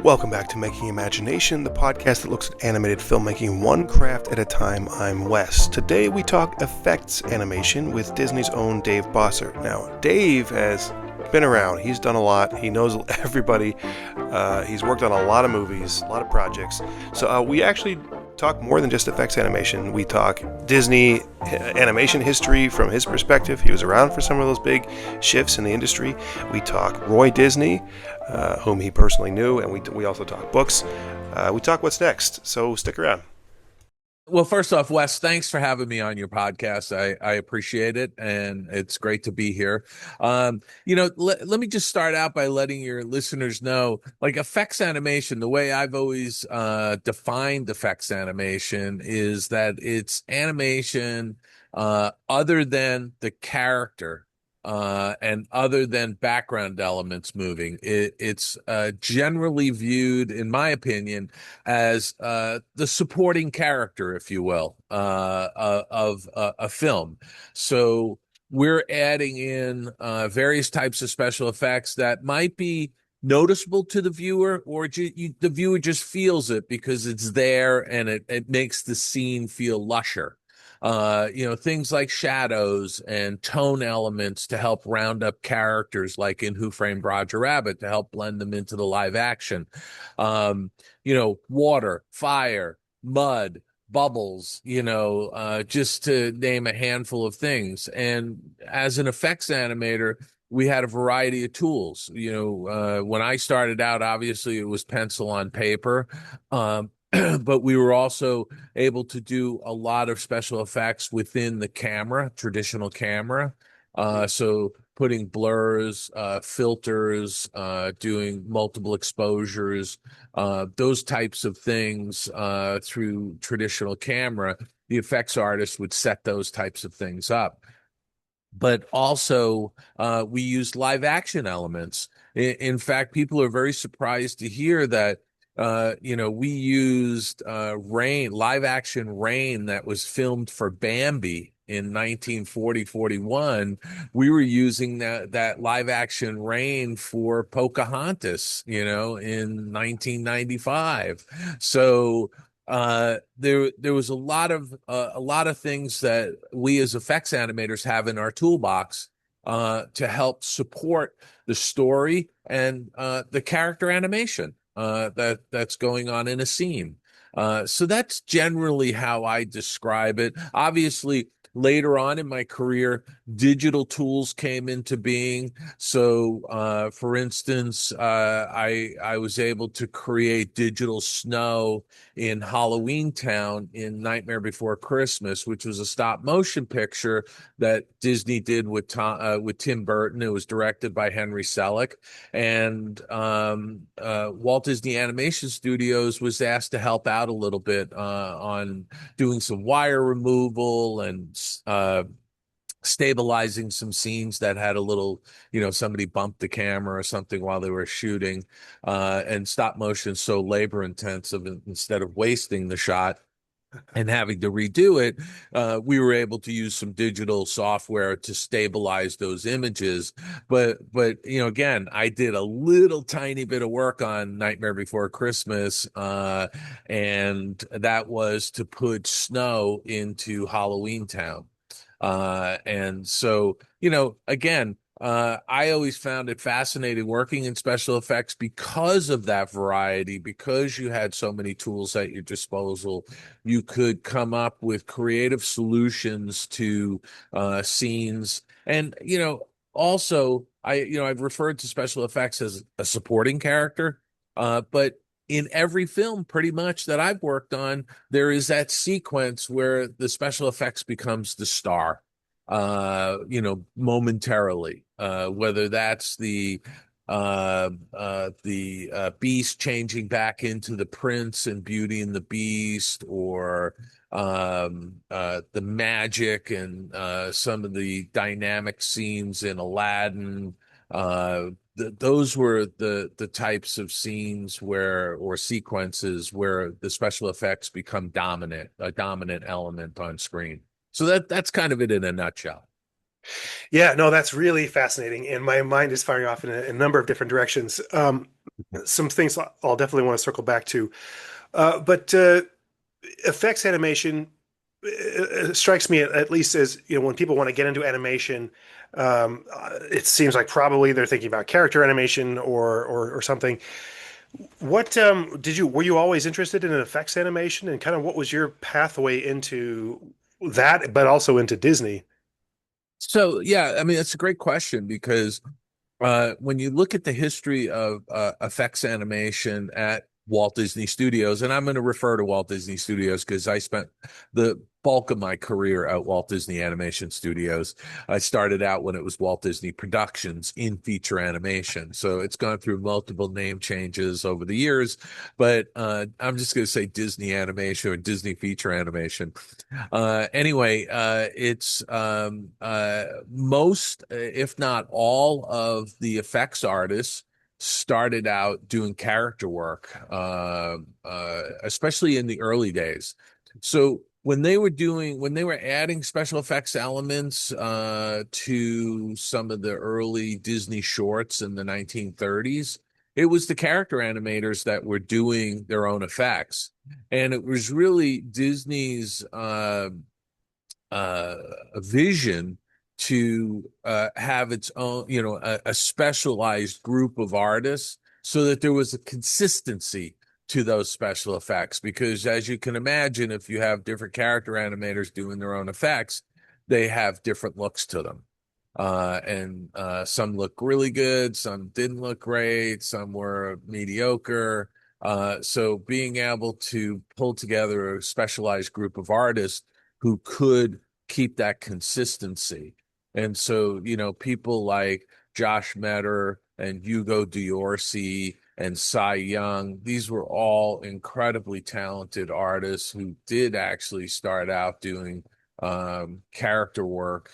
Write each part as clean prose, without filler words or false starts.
Welcome back to Making Imagination, the podcast that looks at animated filmmaking one craft at a time. I'm Wes. Today we talk effects animation with Disney's own Dave Bossert. Now, Dave has been around. He's done a lot. He knows everybody. He's worked on a lot of movies, a lot of projects. So we actually talk more than just effects animation. We talk Disney animation history from his perspective. He was around for some of those big shifts in the industry. We talk Roy Disney, whom he personally knew, and we also talk books. We talk what's next, so stick around. Well, first off, Wes, thanks for having me on your podcast. I appreciate it, and it's great to be here. Let me just start out by letting your listeners know, like effects animation, the way I've always defined effects animation is that it's animation other than the character. And other than background elements moving, it's generally viewed, in my opinion, as the supporting character, if you will, of a film. So we're adding in various types of special effects that might be noticeable to the viewer, or the viewer just feels it because it's there and it makes the scene feel lusher. Things like shadows and tone elements to help round up characters, like in Who Framed Roger Rabbit, to help blend them into the live action. Water, fire, mud, bubbles, just to name a handful of things. And as an effects animator, we had a variety of tools. When I started out, obviously it was pencil on paper. But we were also able to do a lot of special effects within the camera, traditional camera. So putting blurs, filters, doing multiple exposures, those types of things through traditional camera. The effects artist would set those types of things up. But also, we used live action elements. In fact, people are very surprised to hear that we used live action rain that was filmed for Bambi in 1940-41. We were using that live action rain for Pocahontas, in 1995. So there was a lot of things that we as effects animators have in our toolbox to help support the story and the character animation that's going on in a scene. So that's generally how I describe it. Obviously, later on in my career, digital tools came into being. So, for instance, I was able to create digital snow in Halloween Town in Nightmare Before Christmas, which was a stop motion picture that Disney did with Tim Burton. It was directed by Henry Selick, and Walt Disney Animation Studios was asked to help out a little bit on doing some wire removal and stabilizing some scenes that had a little, somebody bumped the camera or something while they were shooting. And stop motion is so labor intensive, instead of wasting the shot and having to redo it, we were able to use some digital software to stabilize those images. But again, I did a little tiny bit of work on Nightmare Before Christmas, and that was to put snow into Halloween Town. And so, again, I always found it fascinating working in special effects because of that variety, because you had so many tools at your disposal. You could come up with creative solutions to scenes. And, also, I've referred to special effects as a supporting character, but in every film pretty much that I've worked on, there is that sequence where the special effects becomes the star, momentarily, whether that's the beast changing back into the prince and Beauty and the Beast, or the magic and some of the dynamic scenes in Aladdin. Those were the types of scenes or sequences where the special effects become a dominant element on screen. So that's kind of it in a nutshell. Yeah, no, that's really fascinating, and my mind is firing off in a number of different directions. Some things I'll definitely want to circle back to, but effects animation strikes me at least as when people want to get into animation, it seems like probably they're thinking about character animation or something. What did you were you always interested in effects animation, and kind of what was your pathway into that, but also into Disney? So yeah, I mean, it's a great question because when you look at the history of effects animation at Walt Disney Studios, and I'm going to refer to Walt Disney Studios because I spent the bulk of my career at Walt Disney Animation Studios. I started out when it was Walt Disney Productions in feature animation. So it's gone through multiple name changes over the years, but I'm just going to say Disney Animation or Disney Feature Animation. Anyway, it's most, if not all, of the effects artists started out doing character work, especially in the early days. So when they were adding special effects elements to some of the early Disney shorts in the 1930s, it was the character animators that were doing their own effects. And it was really Disney's uh, a vision to have its own, a specialized group of artists so that there was a consistency to those special effects. Because as you can imagine, if you have different character animators doing their own effects, they have different looks to them. And some look really good, some didn't look great, some were mediocre. So being able to pull together a specialized group of artists who could keep that consistency. And so, people like Josh Metter and Hugo Diorsi and Cy Young, these were all incredibly talented artists who did actually start out doing character work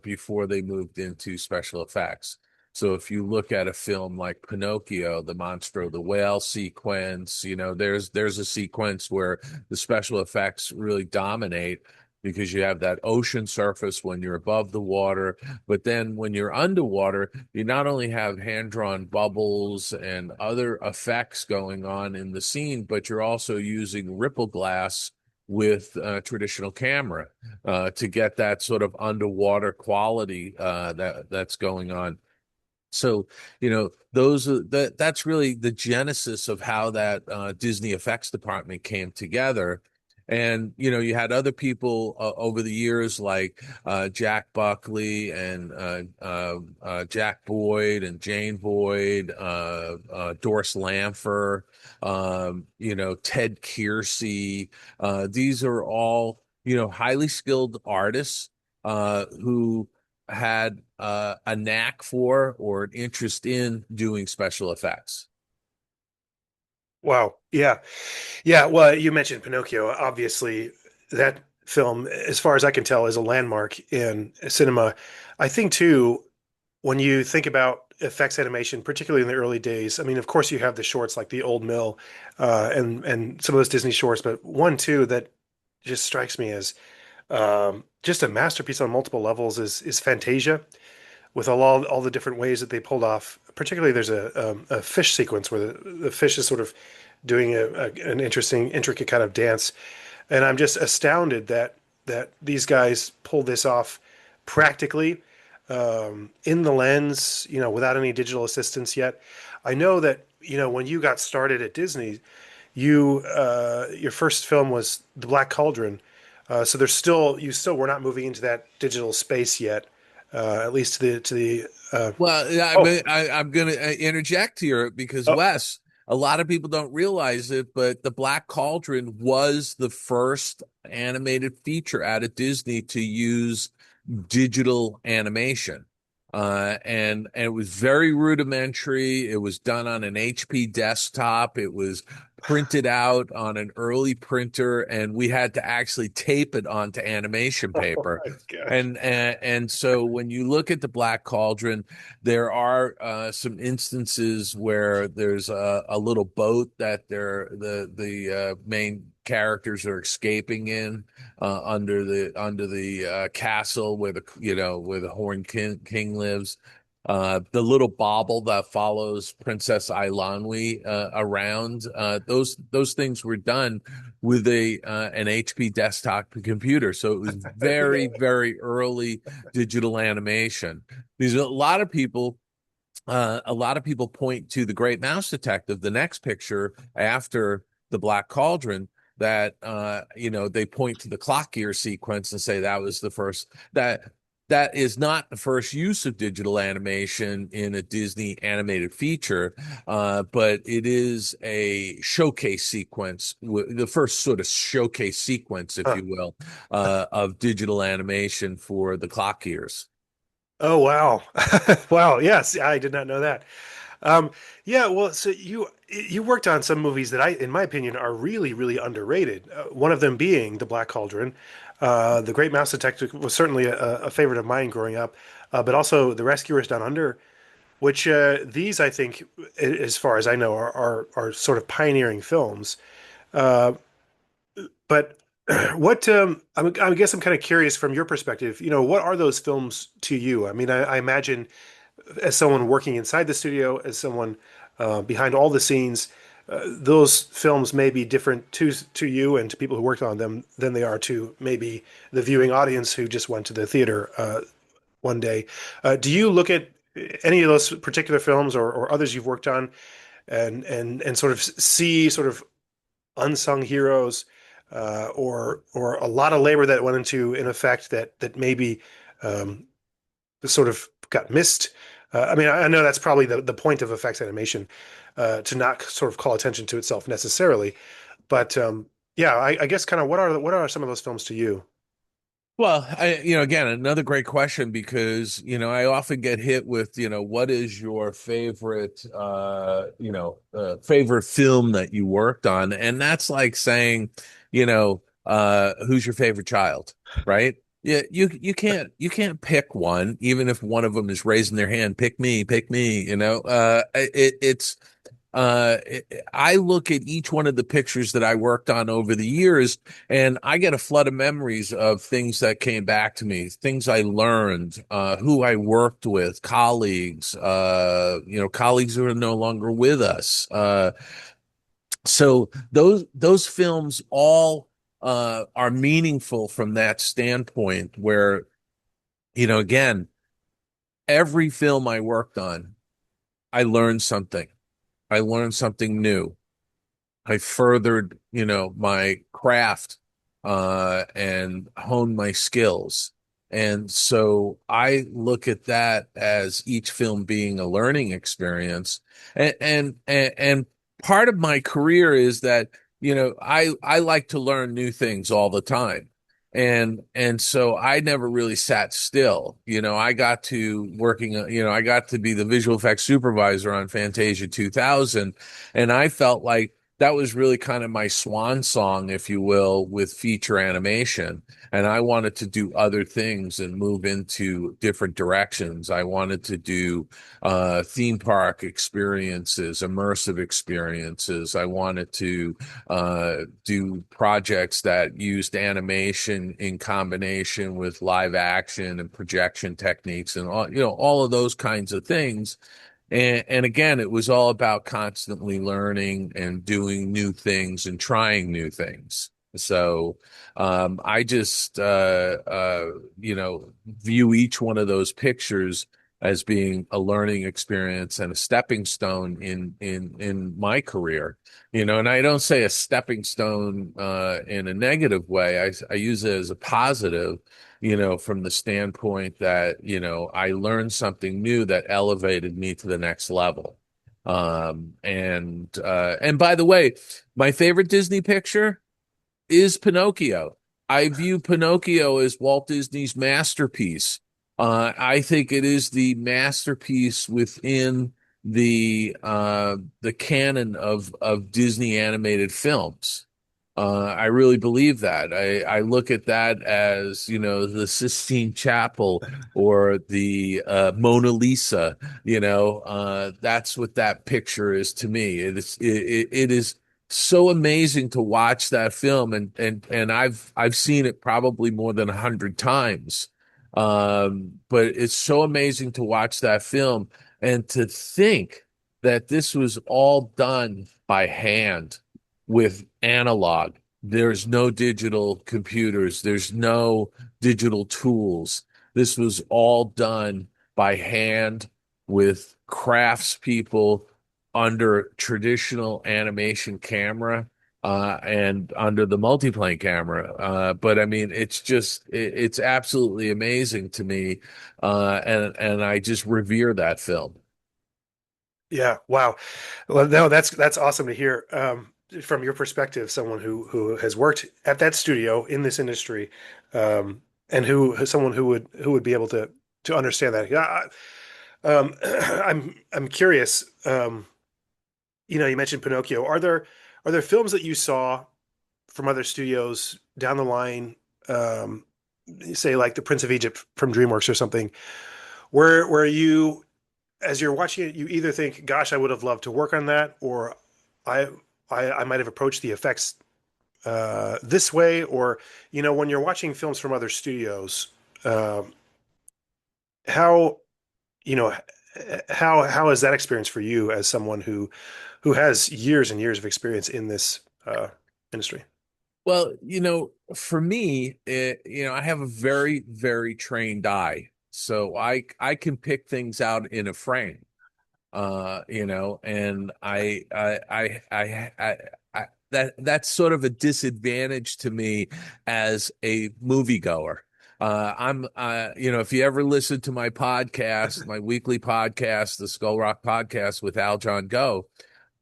before they moved into special effects. So if you look at a film like Pinocchio, the Monstro the Whale sequence, there's a sequence where the special effects really dominate because you have that ocean surface when you're above the water, but then when you're underwater, you not only have hand-drawn bubbles and other effects going on in the scene, but you're also using ripple glass with traditional camera to get that sort of underwater quality that's going on. So, that's really the genesis of how that Disney effects department came together. And, you had other people over the years like Jack Buckley and Jack Boyd and Jane Boyd, Doris Lamfer, Ted Kiersey. These are all, highly skilled artists who had a knack for or an interest in doing special effects. Wow. Yeah. Yeah. Well, you mentioned Pinocchio. Obviously, that film, as far as I can tell, is a landmark in cinema. I think, too, when you think about effects animation, particularly in the early days, I mean, of course, you have the shorts like the Old Mill and some of those Disney shorts, but one, too, that just strikes me as just a masterpiece on multiple levels is Fantasia, with all the different ways that they pulled off. Particularly, there's a fish sequence where the fish is sort of doing an interesting, intricate kind of dance, and I'm just astounded that these guys pulled this off practically in the lens, without any digital assistance yet. I know that when you got started at Disney, your first film was The Black Cauldron, so you still were not moving into that digital space yet, at least to the. Well, yeah, Oh, I'm going to interject here because oh, Wes, a lot of people don't realize it, but The Black Cauldron was the first animated feature out of Disney to use digital animation. And it was very rudimentary. It was done on an HP desktop. It was printed out on an early printer, and we had to actually tape it onto animation Oh paper. my gosh. And so when you look at the Black Cauldron, there are some instances where there's a little boat that the main characters are escaping in under the castle where the Horned King lives. The little bauble that follows Princess Ailanwi around. Those things were done with a an HP desktop computer, so it was very, Yeah. very early digital animation. Because a lot of people point to the Great Mouse Detective, the next picture after the Black Cauldron, that they point to the clock gear sequence and say that was the first. That is not the first use of digital animation in a Disney animated feature, but it is a showcase sequence, the first sort of showcase sequence, if Huh. you will, of digital animation for the clock gears. Oh wow. Wow. Yes, I did not know that. Um, yeah, well, so you worked on some movies that in my opinion, are really, really underrated. One of them being The Black Cauldron. The Great Mouse Detective was certainly a favorite of mine growing up, but also The Rescuers Down Under, which these I think, as far as I know, are sort of pioneering films. But what I guess I'm kind of curious from your perspective. What are those films to you? I mean, I imagine as someone working inside the studio, as someone behind all the scenes, those films may be different to you and to people who worked on them than they are to maybe the viewing audience who just went to the theater one day. Do you look at any of those particular films or others you've worked on and sort of see sort of unsung heroes or a lot of labor that went into an effect that maybe um, sort of got missed. I mean, I know that's probably the point of effects animation, to not sort of call attention to itself necessarily. But yeah, I guess kind of what are some of those films to you? Well, again, another great question because, I often get hit with, what is your favorite, favorite film that you worked on? And that's like saying, who's your favorite child, right? Yeah, you can't pick one, even if one of them is raising their hand, pick me, it's I look at each one of the pictures that I worked on over the years, and I get a flood of memories of things that came back to me, things I learned, who I worked with, colleagues, colleagues who are no longer with us. So those films all are meaningful from that standpoint, where again, every film I worked on, I learned something. I learned something new. I furthered, my craft and honed my skills. And so I look at that as each film being a learning experience. And part of my career is that, I like to learn new things all the time. And so I never really sat still. I got to be the visual effects supervisor on Fantasia 2000, and I felt like that was really kind of my swan song, if you will, with feature animation. And I wanted to do other things and move into different directions. I wanted to do theme park experiences, immersive experiences. I wanted to do projects that used animation in combination with live action and projection techniques and all of those kinds of things. And again, it was all about constantly learning and doing new things and trying new things. So I just view each one of those pictures as being a learning experience and a stepping stone in my career. And I don't say a stepping stone in a negative way. I use it as a positive, from the standpoint that, I learned something new that elevated me to the next level. And by the way, my favorite Disney picture is Pinocchio. I view Pinocchio as Walt Disney's masterpiece. I think it is the masterpiece within the canon of Disney animated films. I really believe that. I look at that as, the Sistine Chapel or the Mona Lisa. That's what that picture is to me. It is so amazing to watch that film, and I've seen it probably more than 100 times. But it's so amazing to watch that film and to think that this was all done by hand with analog. There's no digital computers, there's no digital tools. This was all done by hand with craftspeople under traditional animation camera and under the multiplane camera. But I mean, it's absolutely amazing to me, and I just revere that film. Yeah, wow. Well, no, that's awesome to hear. From your perspective, someone who has worked at that studio in this industry, and someone who would be able to understand that. Yeah, I'm curious. You mentioned Pinocchio. Are there films that you saw from other studios down the line, um, say like The Prince of Egypt from DreamWorks or something, where you, as you're watching it, you either think, "Gosh, I would have loved to work on that," or "I I might have approached the effects this way," or when you're watching films from other studios, um, how you know how is that experience for you as someone who has years and years of experience in this industry? Well, for me, I have a very, very trained eye, so I can pick things out in a frame. And that's sort of a disadvantage to me as a moviegoer. If you ever listen to my podcast, my weekly podcast, the Skull Rock podcast with Al John Go,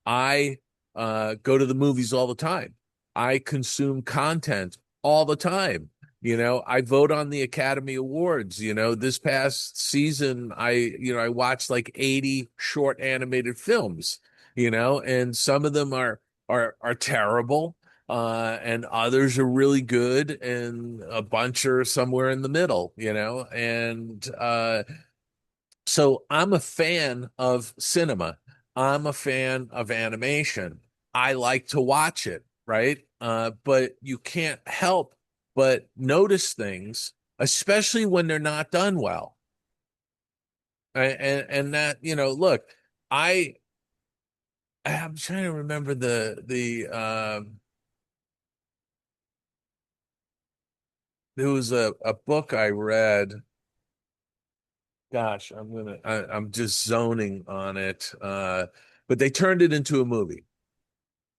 I go to the movies all the time. I consume content all the time. I vote on the Academy Awards. This past season, I watched like 80 short animated films, and some of them are terrible, and others are really good, and a bunch are somewhere in the middle, and so I'm a fan of cinema. I'm a fan of animation. I like to watch it, right? But you can't help but notice things, especially when they're not done well. And that, look, I I'm trying to remember the there was a book I read. Gosh, I'm just zoning on it. But they turned it into a movie.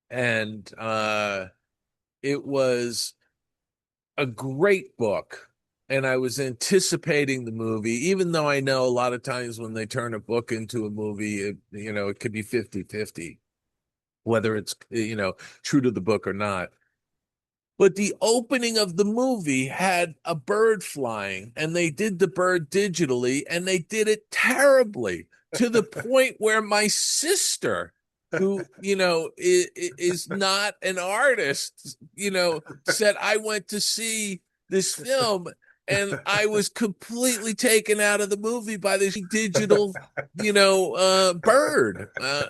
And it was a great book. And I was anticipating the movie, even though I know a lot of times when they turn a book into a movie, it could be 50-50, whether it's, true to the book or not. But the opening of the movie had a bird flying, and they did the bird digitally, and they did it terribly to the point where my sister, who, is not an artist, said, I went to see this film and I was completely taken out of the movie by this digital, bird. Uh,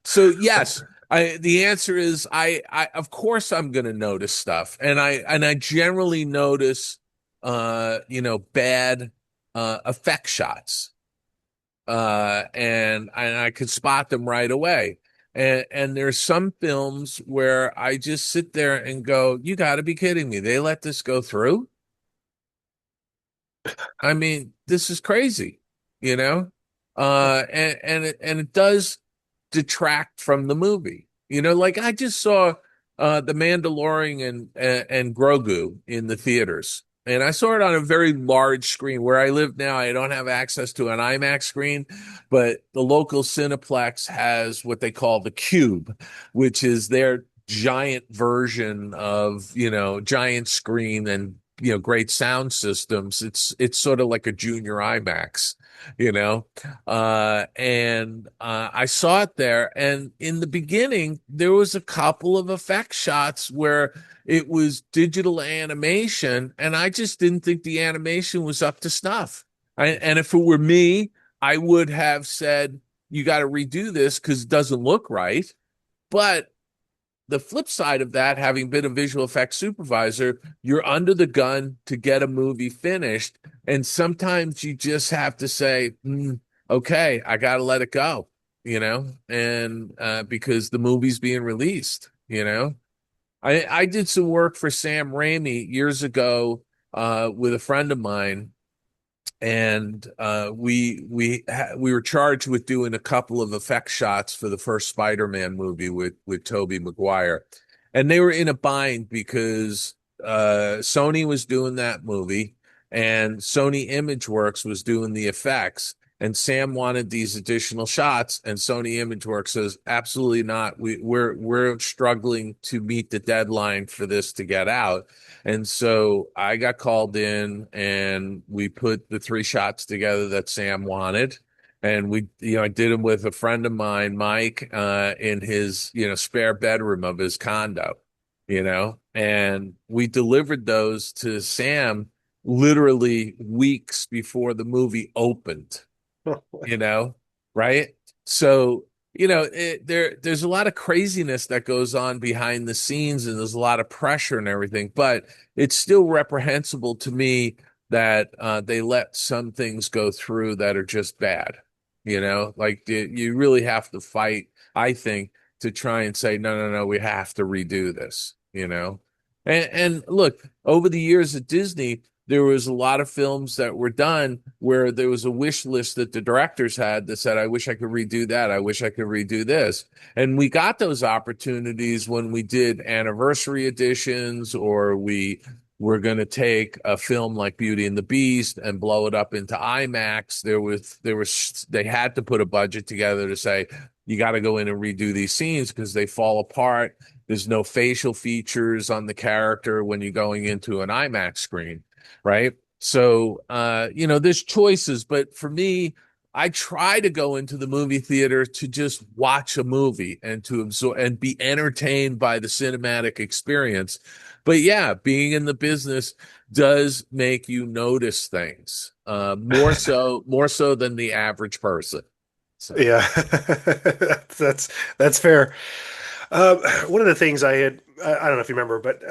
so yes, the answer is I of course I'm going to notice stuff, and I generally notice bad effect shots, and I could spot them right away. And there's some films where I just sit there and go, you got to be kidding me. They let this go through? I mean, this is crazy, you know? And it does detract from the movie. Like I just saw The Mandalorian and Grogu in the theaters. And I saw it on a very large screen. Where I live now, I don't have access to an IMAX screen, but the local Cineplex has what they call the Cube, which is their giant version of, giant screen and great sound systems. It's sort of like a junior IMAX. you know. And I saw it there, and in the beginning, there was a couple of effect shots where it was digital animation, and I just didn't think the animation was up to snuff. And if it were me, I would have said, "You got to redo this because it doesn't look right." But the flip side of that, having been a visual effects supervisor, you're under the gun to get a movie finished. And sometimes you just have to say, okay, I got to let it go, and because the movie's being released. I did some work for Sam Raimi years ago with a friend of mine, and we were charged with doing a couple of effect shots for the first Spider-Man movie with Tobey Maguire, and they were in a bind because Sony was doing that movie and Sony ImageWorks was doing the effects. And Sam wanted these additional shots, and Sony ImageWorks says, "Absolutely not. We're struggling to meet the deadline for this to get out." And so I got called in and we put the three shots together that Sam wanted. And I did them with a friend of mine, Mike, in his, spare bedroom of his condo, and we delivered those to Sam literally weeks before the movie opened, you know, right? So, there's a lot of craziness that goes on behind the scenes, and there's a lot of pressure and everything, but it's still reprehensible to me that they let some things go through that are just bad. Like you really have to fight, I think, to try and say, no, no, no, we have to redo this. And look, over the years at Disney, there was a lot of films that were done where there was a wish list that the directors had that said, I wish I could redo that. I wish I could redo this. And we got those opportunities when we did anniversary editions, or we were going to take a film like Beauty and the Beast and blow it up into IMAX. They had to put a budget together to say, you got to go in and redo these scenes because they fall apart. There's no facial features on the character when you're going into an IMAX screen, right? So, there's choices, but for me, I try to go into the movie theater to just watch a movie and to absorb and be entertained by the cinematic experience. But yeah, being in the business does make you notice things, more so than the average person. So, Yeah, that's fair. One of the things I don't know if you remember, but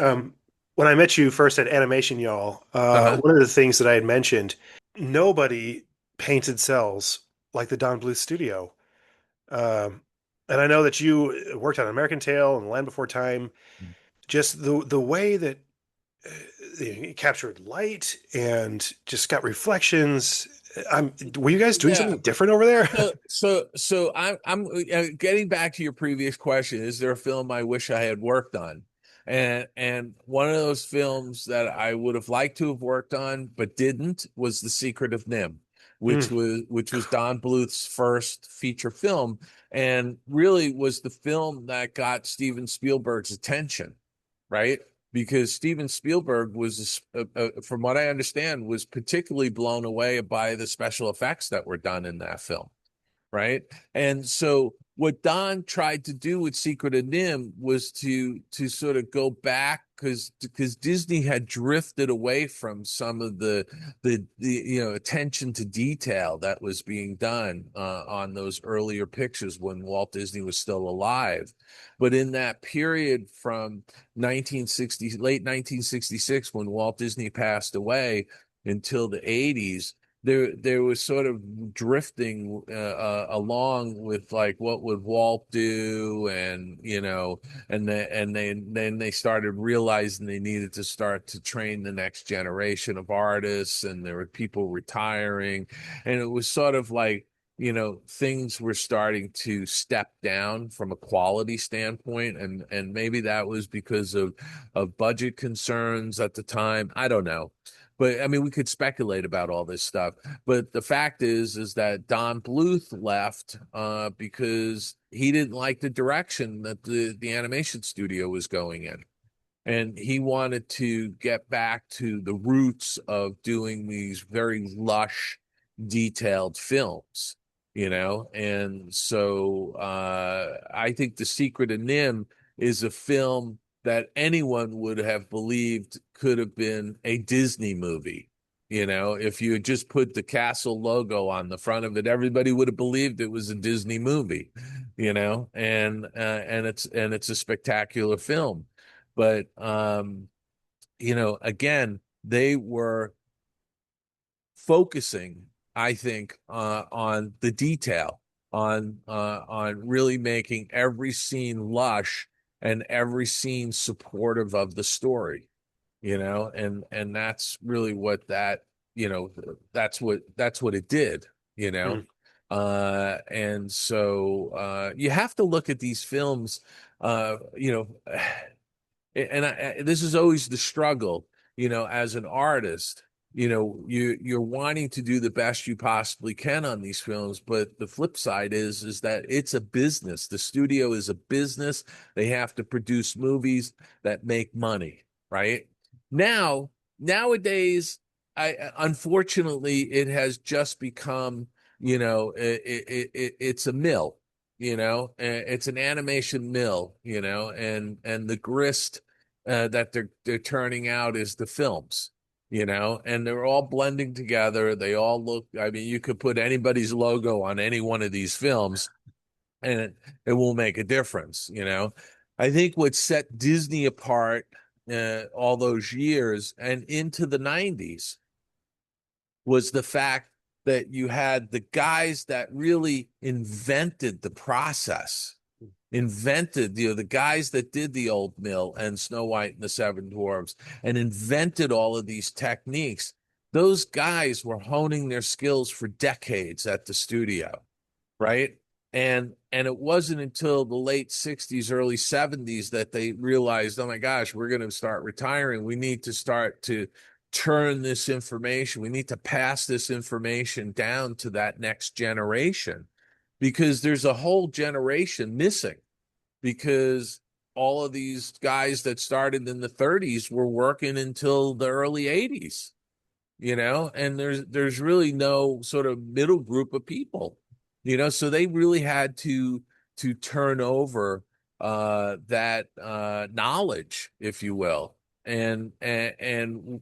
when I met you first at Animation Y'all, uh-huh. one of the things that I had mentioned, nobody painted cells like the Don Bluth studio. Um, and I know that you worked on American Tail and Land Before Time. Just the way that it captured light and just got reflections. Were you guys doing Yeah. something different over there? So I'm getting back to your previous question. Is there a film I wish I had worked on? And one of those films that I would have liked to have worked on but didn't was The Secret of Nim, which Mm. was Don Bluth's first feature film, and really was the film that got Steven Spielberg's attention, right? Because Steven Spielberg was, from what I understand, was particularly blown away by the special effects that were done in that film, right? And so what Don tried to do with Secret of Nim was to sort of go back because Disney had drifted away from some of the attention to detail that was being done on those earlier pictures when Walt Disney was still alive. But in that period from late 1966, when Walt Disney passed away, until the 80s, there was sort of drifting along with like what would Walt do, and then they started realizing they needed to start to train the next generation of artists, and there were people retiring, and it was sort of like things were starting to step down from a quality standpoint, and maybe that was because of budget concerns at the time. I don't know. But I mean, we could speculate about all this stuff. But the fact is that Don Bluth left because he didn't like the direction that the animation studio was going in, and he wanted to get back to the roots of doing these very lush, detailed films, and so I think The Secret of Nim is a film that anyone would have believed could have been a Disney movie. If you had just put the castle logo on the front of it, everybody would have believed it was a Disney movie, and it's a spectacular film. But again, they were focusing, I think, on the detail, on really making every scene lush and every scene supportive of the story, and that's really what you know, that's what it did, you know. Mm. And so you have to look at these films, and this is always the struggle, as an artist. You're wanting to do the best you possibly can on these films, but the flip side is that it's a business. The studio is a business. They have to produce movies that make money, right? Nowadays, I unfortunately it has just become, it's a mill. It's an animation mill, and the grist that they're turning out is the films, and they're all blending together. They all look, I mean, you could put anybody's logo on any one of these films and it will make a difference. I think what set Disney apart all those years and into the 90s was the fact that you had the guys that really invented the process, invented, the guys that did the old mill and Snow White and the Seven Dwarfs and invented all of these techniques. Those guys were honing their skills for decades at the studio, right? And it wasn't until the late 60s, early 70s that they realized, oh my gosh, we're going to start retiring. We need to start to turn this information. We need to pass this information down to that next generation because there's a whole generation missing because all of these guys that started in the 30s were working until the early 80s, and there's really no sort of middle group of people, so they really had to turn over that knowledge, if you will. And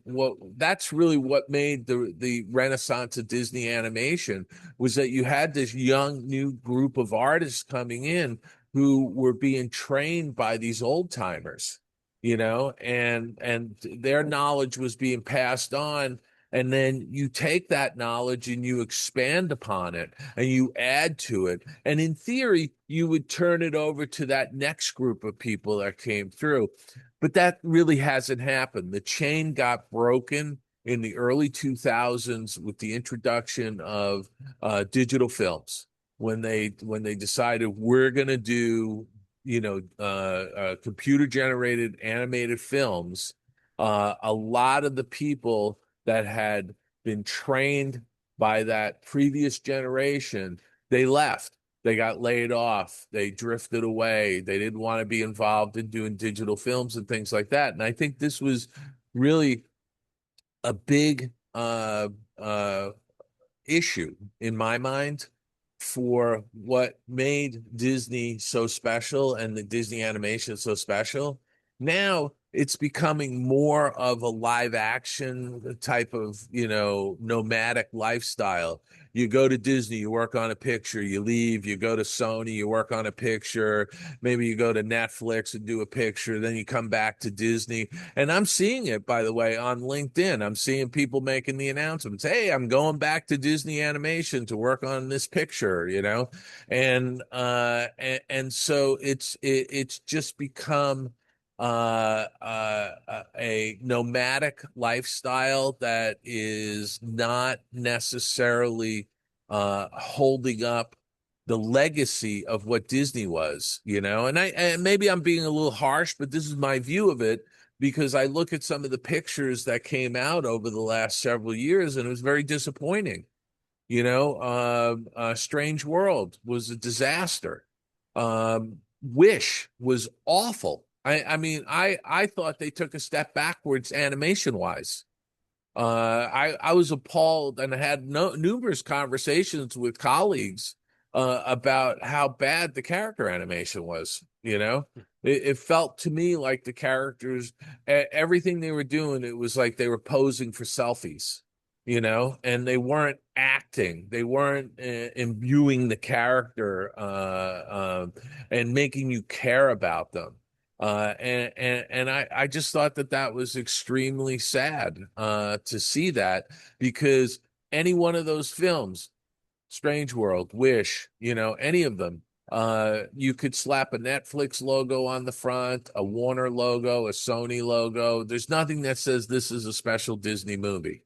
what that's really what made the renaissance of Disney animation was that you had this young new group of artists coming in who were being trained by these old timers, and their knowledge was being passed on. And then you take that knowledge and you expand upon it and you add to it. And in theory, you would turn it over to that next group of people that came through. But that really hasn't happened. The chain got broken in the early 2000s with the introduction of digital films when they decided we're going to do computer generated animated films. A lot of the people that had been trained by that previous generation, they left. They got laid off. They drifted away. They didn't want to be involved in doing digital films and things like that. And I think this was really a big issue in my mind for what made Disney so special and the Disney animation so special. Now it's becoming more of a live action type of, nomadic lifestyle. You go to Disney, you work on a picture, you leave, you go to Sony, you work on a picture, maybe you go to Netflix and do a picture, then you come back to Disney. And I'm seeing it, by the way, on LinkedIn. I'm seeing people making the announcements. Hey, I'm going back to Disney Animation to work on this picture, and so it's just become a nomadic lifestyle that is not necessarily holding up the legacy of what Disney was, and maybe I'm being a little harsh, but this is my view of it because I look at some of the pictures that came out over the last several years and it was very disappointing. Strange World was a disaster. Wish was awful. I mean, I thought they took a step backwards animation wise. I was appalled and had numerous conversations with colleagues about how bad the character animation was. It felt to me like the characters, everything they were doing, it was like they were posing for selfies. And they weren't acting. They weren't imbuing the character and making you care about them. And I just thought that that was extremely sad to see that, because any one of those films, Strange World, Wish, any of them, you could slap a Netflix logo on the front, a Warner logo, a Sony logo. There's nothing that says this is a special Disney movie,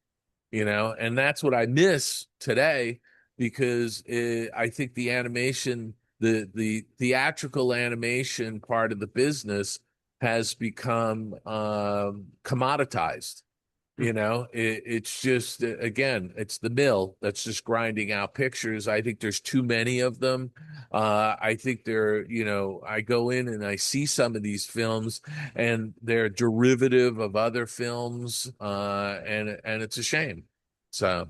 and that's what I miss today, because I think the animation, the theatrical animation part of the business has become commoditized. It's just, again, it's the mill that's just grinding out pictures. I think there's too many of them. I think I go in and I see some of these films, and they're derivative of other films, and it's a shame. So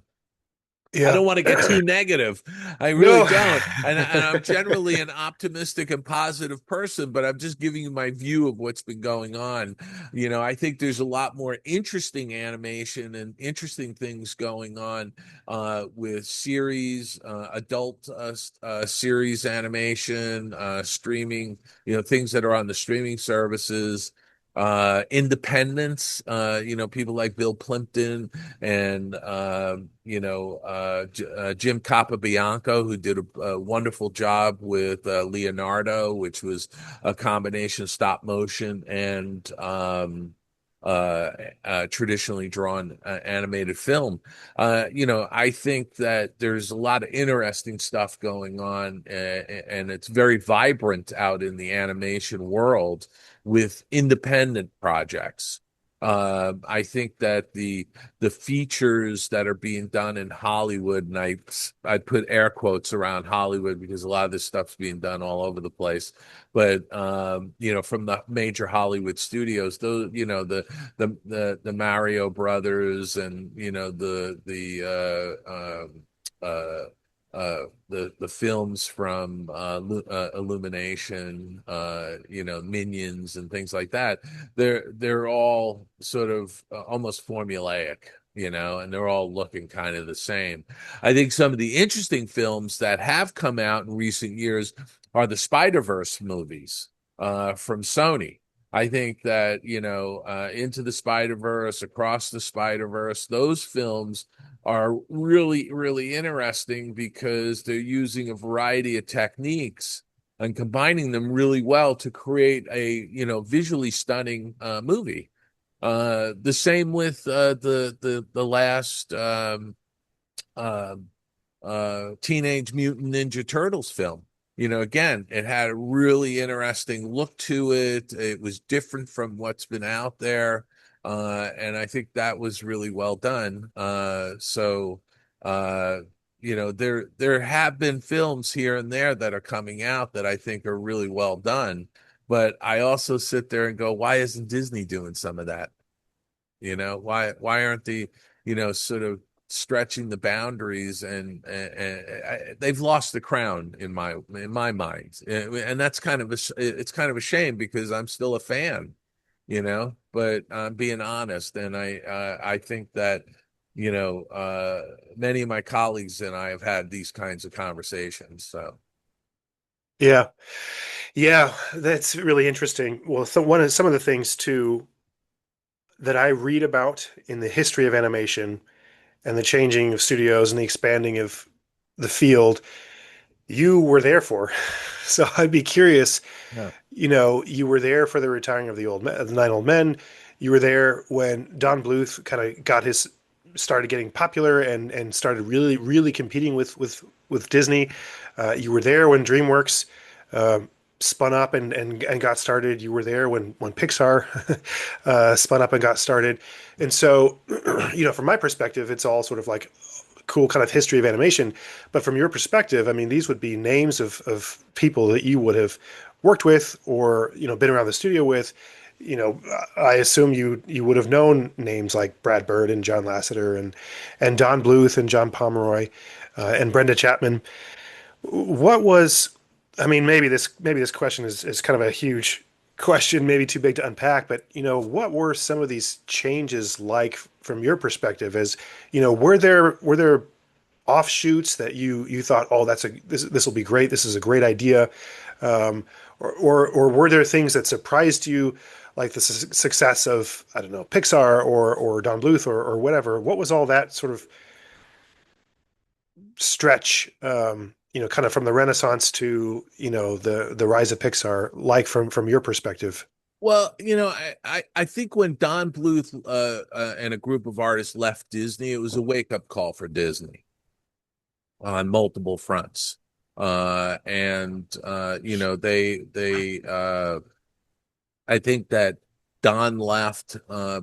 I Yeah. don't want to get too negative. I really No. don't. And I'm generally an optimistic and positive person, but I'm just giving you my view of what's been going on. I think there's a lot more interesting animation and interesting things going on with series, adult series animation, streaming, things that are on the streaming services. Independence, people like Bill Plimpton and Jim Capabianco, who did a wonderful job with Leonardo, which was a combination stop motion and traditionally drawn animated film. I think that there's a lot of interesting stuff going on, and it's very vibrant out in the animation world with independent projects. I think that the features that are being done in Hollywood, and I put air quotes around Hollywood because a lot of this stuff's being done all over the place. But from the major Hollywood studios, those the Mario brothers, and the films from Illumination, Minions and things like that. They're all sort of almost formulaic, and they're all looking kind of the same. I think some of the interesting films that have come out in recent years are the Spider-Verse movies from Sony. I think that, Into the Spider-Verse, Across the Spider-Verse, those films are really, really interesting because they're using a variety of techniques and combining them really well to create a, visually stunning movie. The same with the last uh, Teenage Mutant Ninja Turtles film. Again, it had a really interesting look to it. It was different from what's been out there. And I think that was really well done. Uh, there have been films here and there that are coming out that I think are really well done. But I also sit there and go, why isn't Disney doing some of that? Why aren't the, sort of stretching the boundaries, and they've lost the crown in my mind, and that's it's kind of a shame because I'm still a fan, but I'm being honest, and I think that many of my colleagues and I have had these kinds of conversations. So Yeah. Yeah, that's really interesting. Well, some of the things too that I read about in the history of animation and the changing of studios and the expanding of the field, you were there for. So I'd be curious, yeah. you were there for the retiring of the Nine Old Men. You were there when Don Bluth kind of started getting popular and started really really competing with Disney. You were there when DreamWorks uh, spun up and got started. You were there when Pixar spun up and got started. And so, from my perspective, it's all sort of like cool kind of history of animation. But from your perspective, I mean, these would be names of people that you would have worked with or, been around the studio with. you know, I assume you would have known names like Brad Bird and John Lasseter and Don Bluth and John Pomeroy and Brenda Chapman. What was, I mean, maybe this question is kind of a huge question, maybe too big to unpack, but what were some of these changes like from your perspective? As were there offshoots that you thought, oh, this will be great, this is a great idea, or were there things that surprised you, like the success of, I don't know, Pixar or Don Bluth or whatever? What was all that sort of stretch, kind of from the Renaissance to the rise of Pixar, like from your perspective? Well, I think when Don Bluth and a group of artists left Disney, it was a wake-up call for Disney on multiple fronts. And I think that Don left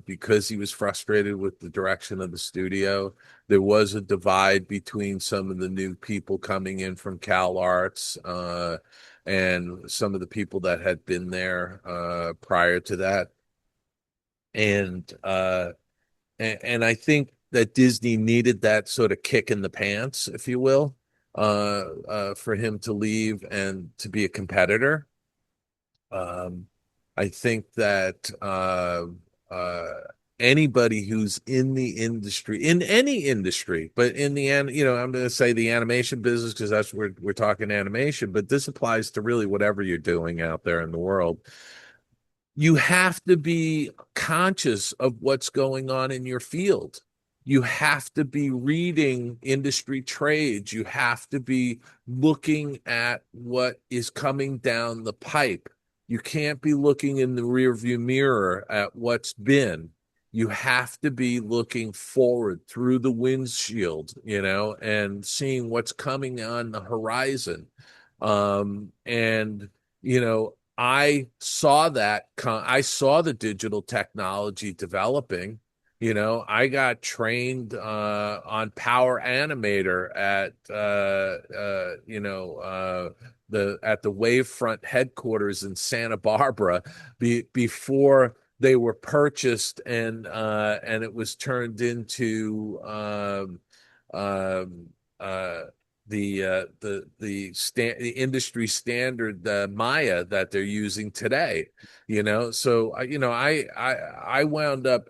because he was frustrated with the direction of the studio. There was a divide between some of the new people coming in from Cal Arts and some of the people that had been there prior to that. And I think that Disney needed that sort of kick in the pants, if you will, for him to leave and to be a competitor. Um, I think that uh, anybody who's in the industry, in any industry, but in the end, I'm going to say the animation business because that's where we're talking animation, but this applies to really whatever you're doing out there in the world. You have to be conscious of what's going on in your field. You have to be reading industry trades. You have to be looking at what is coming down the pipe. You can't be looking in the rearview mirror at what's been. You have to be looking forward through the windshield, and seeing what's coming on the horizon. And I saw the digital technology developing. I got trained on Power Animator at the Wavefront headquarters in Santa Barbara before they were purchased and it was turned into um, uh, the industry standard Maya that they're using today. So I wound up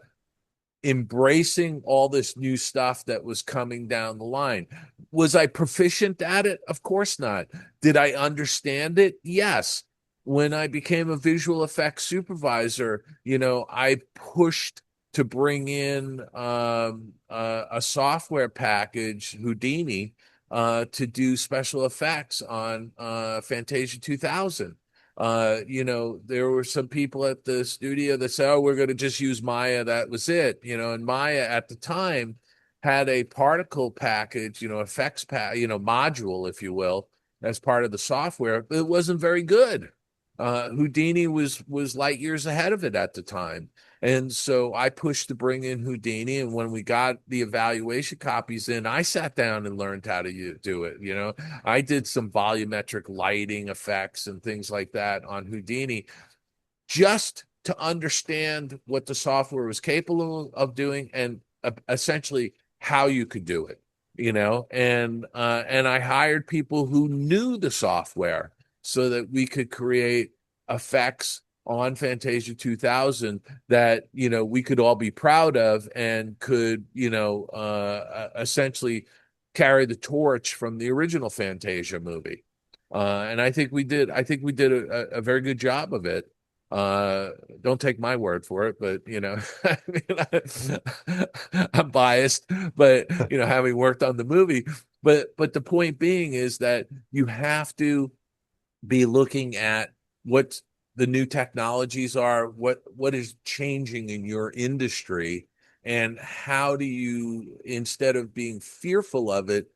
embracing all this new stuff that was coming down the line. Was I proficient at it? Of course not. Did I understand it? Yes. When I became a visual effects supervisor, I pushed to bring in a software package, Houdini, to do special effects on Fantasia 2000. There were some people at the studio that said, "Oh, we're going to just use Maya. That was it." And Maya at the time had a particle package, effects module, if you will, as part of the software. But it wasn't very good. Houdini was light years ahead of it at the time. And so I pushed to bring in Houdini. And when we got the evaluation copies in, I sat down and learned how to do it. I did some volumetric lighting effects and things like that on Houdini just to understand what the software was capable of doing and essentially how you could do it. And I hired people who knew the software so that we could create effects on Fantasia 2000 that we could all be proud of and could essentially carry the torch from the original Fantasia movie. And I think we did a very good job of it. Don't take my word for it, but I mean, I'm biased, but having worked on the movie, but the point being is that you have to be looking at what the new technologies are, what is changing in your industry, and how do you, instead of being fearful of it,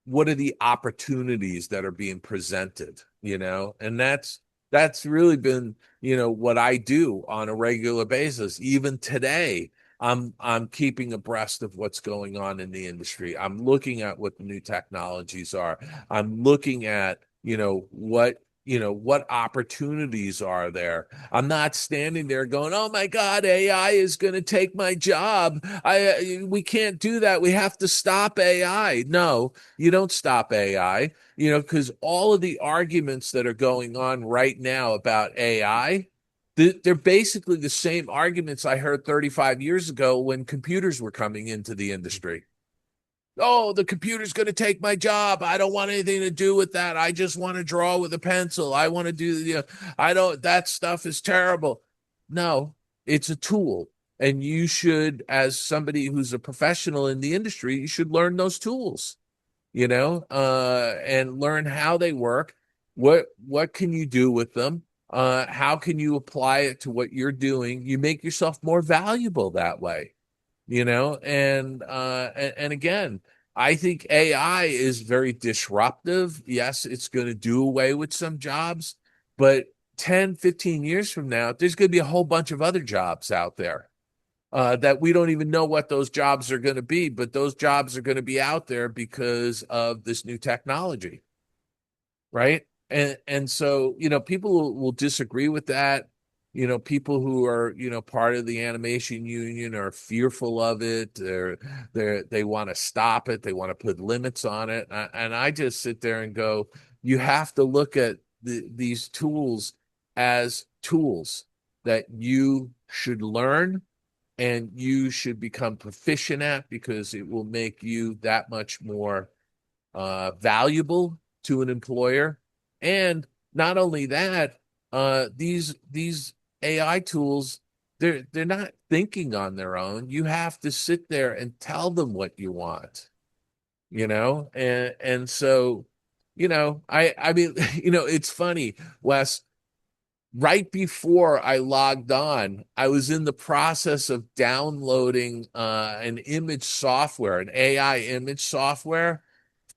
what are the opportunities that are being presented, and that's really been what I do on a regular basis. Even today, I'm keeping abreast of what's going on in the industry. I'm looking at what the new technologies are. I'm looking at what what opportunities are there. I'm not standing there going, "Oh my God, AI is going to take my job. We can't do that. We have to stop AI." No, you don't stop AI, because all of the arguments that are going on right now about AI, they're basically the same arguments I heard 35 years ago when computers were coming into the industry. Oh, the computer's going to take my job. I don't want anything to do with that. I just want to draw with a pencil. I want to do, I don't, that stuff is terrible. No, it's a tool. And you should, as somebody who's a professional in the industry, you should learn those tools, and learn how they work. What can you do with them? How can you apply it to what you're doing? You make yourself more valuable that way, and again, I think AI is very disruptive. Yes, it's going to do away with some jobs, but 10, 15 years from now, there's going to be a whole bunch of other jobs out there, that we don't even know what those jobs are going to be, but those jobs are going to be out there because of this new technology, right? And so, people will disagree with that. People who are, part of the animation union are fearful of it. They want to stop it. They want to put limits on it. And I just sit there and go, you have to look at these tools as tools that you should learn and you should become proficient at, because it will make you that much more valuable to an employer. And not only that, these AI tools, they're not thinking on their own. You have to sit there and tell them what you want, and so, I mean, it's funny, Wes. Right before I logged on, I was in the process of downloading an image software, an AI image software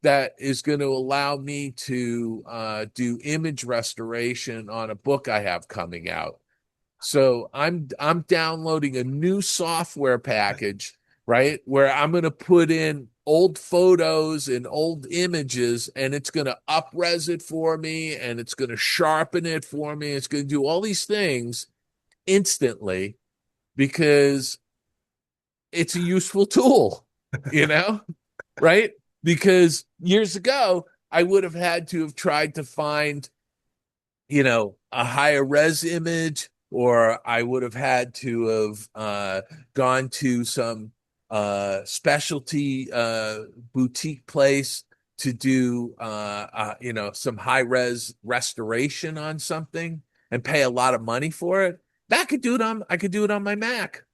that is going to allow me to do image restoration on a book I have coming out. So I'm downloading a new software package, right, where I'm going to put in old photos and old images, and it's going to upres it for me, and it's going to sharpen it for me. It's going to do all these things instantly because it's a useful tool, you know? Right? Because years ago, I would have had to have tried to find, a higher res image, or I would have had to have gone to some specialty boutique place to do, some high res restoration on something and pay a lot of money for it. I could do it on my Mac,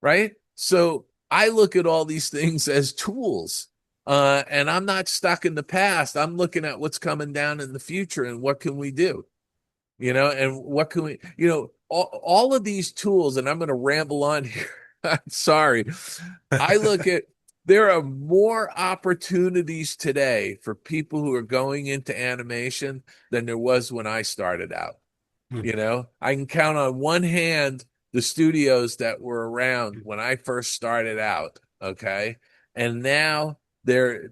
right? So I look at all these things as tools. And I'm not stuck in the past. I'm looking at what's coming down in the future and what can we do, and what can we, all of these tools, and I'm going to ramble on here. I'm sorry. I look at, there are more opportunities today for people who are going into animation than there was when I started out. I can count on one hand the studios that were around when I first started out. Okay. And now the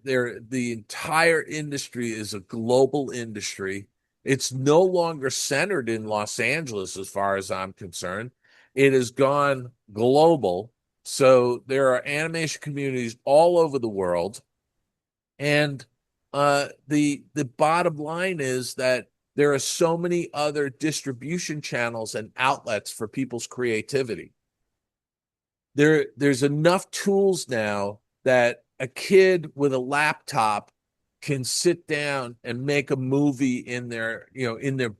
entire industry is a global industry. It's no longer centered in Los Angeles, as far as I'm concerned. It has gone global. So there are animation communities all over the world. And the bottom line is that there are so many other distribution channels and outlets for people's creativity. There's enough tools now that a kid with a laptop can sit down and make a movie in their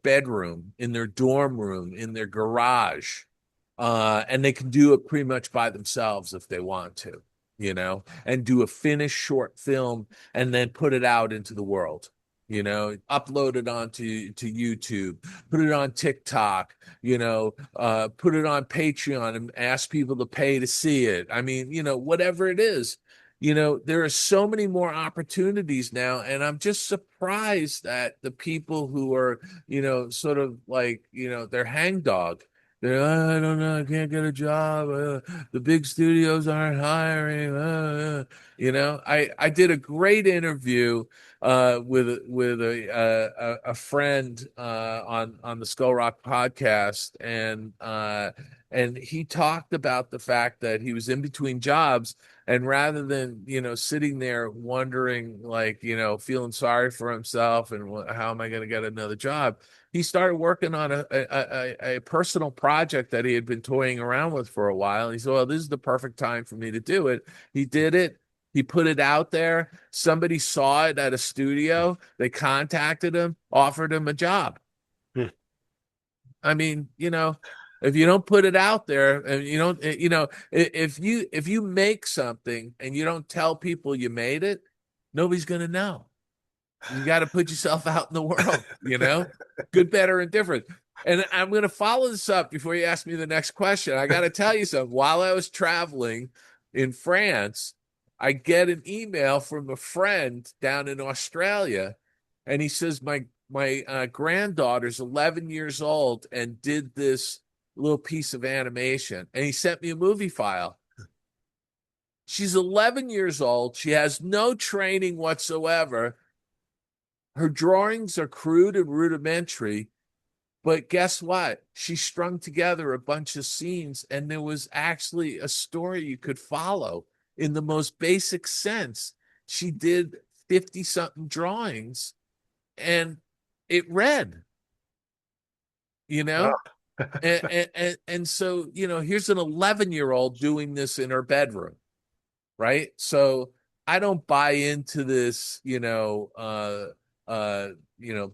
bedroom, in their dorm room, in their garage. And they can do it pretty much by themselves if they want to, and do a finished short film and then put it out into the world, upload it onto YouTube, put it on TikTok, put it on Patreon and ask people to pay to see it. I mean, whatever it is, there are so many more opportunities now. And I'm just surprised that the people who are, sort of like, they're hangdog, I don't know, I can't get a job. The big studios aren't hiring. I did a great interview with a friend on the Skull Rock podcast, and he talked about the fact that he was in between jobs, and rather than sitting there wondering, like, feeling sorry for himself and how am I going to get another job, he started working on a personal project that he had been toying around with for a while. He said, well, this is the perfect time for me to do it. He did it. He put it out there. Somebody saw it at a studio. They contacted him, offered him a job. Hmm. I mean, if you don't put it out there and you don't, if you make something and you don't tell people you made it, nobody's going to know. You got to put yourself out in the world, good, better, and different. And I'm going to follow this up before you ask me the next question. I got to tell you something. While I was traveling in France, I get an email from a friend down in Australia, and he says my granddaughter's 11 years old and did this little piece of animation, and he sent me a movie file. She's 11 years old. She has no training whatsoever. Her drawings are crude and rudimentary, but guess what? She strung together a bunch of scenes, and there was actually a story you could follow in the most basic sense. She did 50 something drawings, and it read, you Wow. know? And so, here's an 11-year-old doing this in her bedroom, right? So I don't buy into this,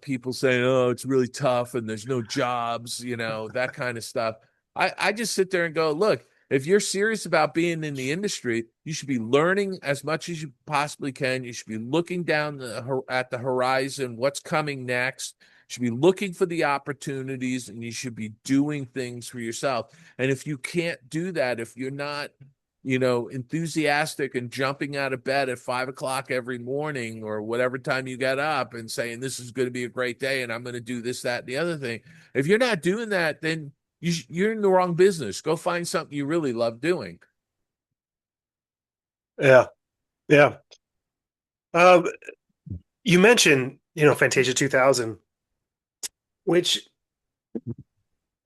people saying, "Oh, it's really tough and there's no jobs," that kind of stuff. I just sit there and go, look, if you're serious about being in the industry, you should be learning as much as you possibly can. You should be looking down at the horizon, what's coming next. You should be looking for the opportunities, and you should be doing things for yourself. And if you can't do that, if you're not enthusiastic and jumping out of bed at 5 o'clock every morning or whatever time you get up and saying, this is going to be a great day and I'm going to do this, that, and the other thing. If you're not doing that, then you're in the wrong business. Go find something you really love doing. Yeah. Yeah. Um, you mentioned, Fantasia 2000, which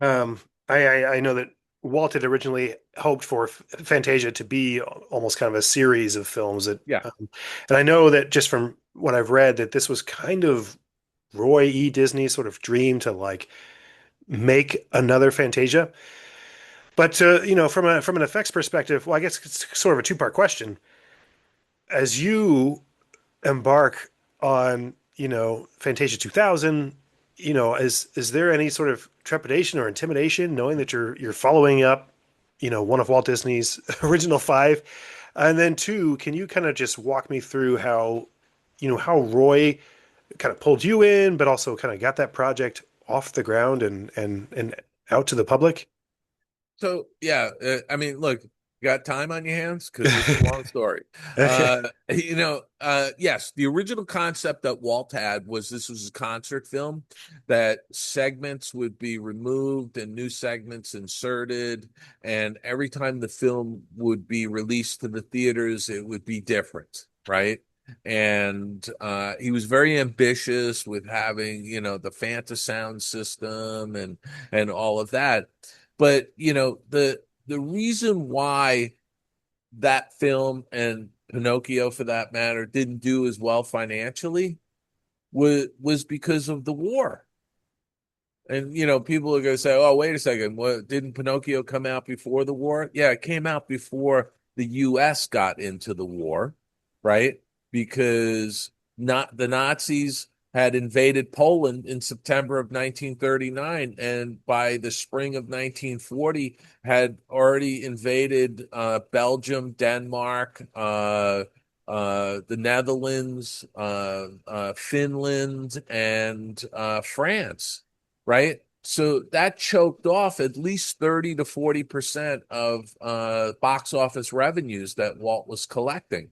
um, I know that Walt had originally hoped for Fantasia to be almost kind of a series of films that, Yeah. and I know that just from what I've read that this was kind of Roy E. Disney's sort of dream to like make another Fantasia. But from an effects perspective, well, I guess it's sort of a two-part question. As you embark on, Fantasia 2000, is there any sort of trepidation or intimidation knowing that you're following up, one of Walt Disney's original five? And then two, can you kind of just walk me through how Roy kind of pulled you in, but also kind of got that project off the ground and out to the public? So yeah, I mean, look, you got time on your hands because it's a long story. Okay. Yes, the original concept that Walt had was this was a concert film that segments would be removed and new segments inserted, and every time the film would be released to the theaters, it would be different, right? And he was very ambitious with having, the Fantasound system and all of that. But the reason why that film and Pinocchio, for that matter, didn't do as well financially was because of the war. And people are going to say, "Oh, wait a second, what didn't Pinocchio come out before the war?" Yeah, it came out before the U.S. got into the war, right? Because not the Nazis had invaded Poland in September of 1939, and by the spring of 1940 had already invaded Belgium, Denmark, the Netherlands, Finland, and France, right? So that choked off at least 30 to 40% of box office revenues that Walt was collecting.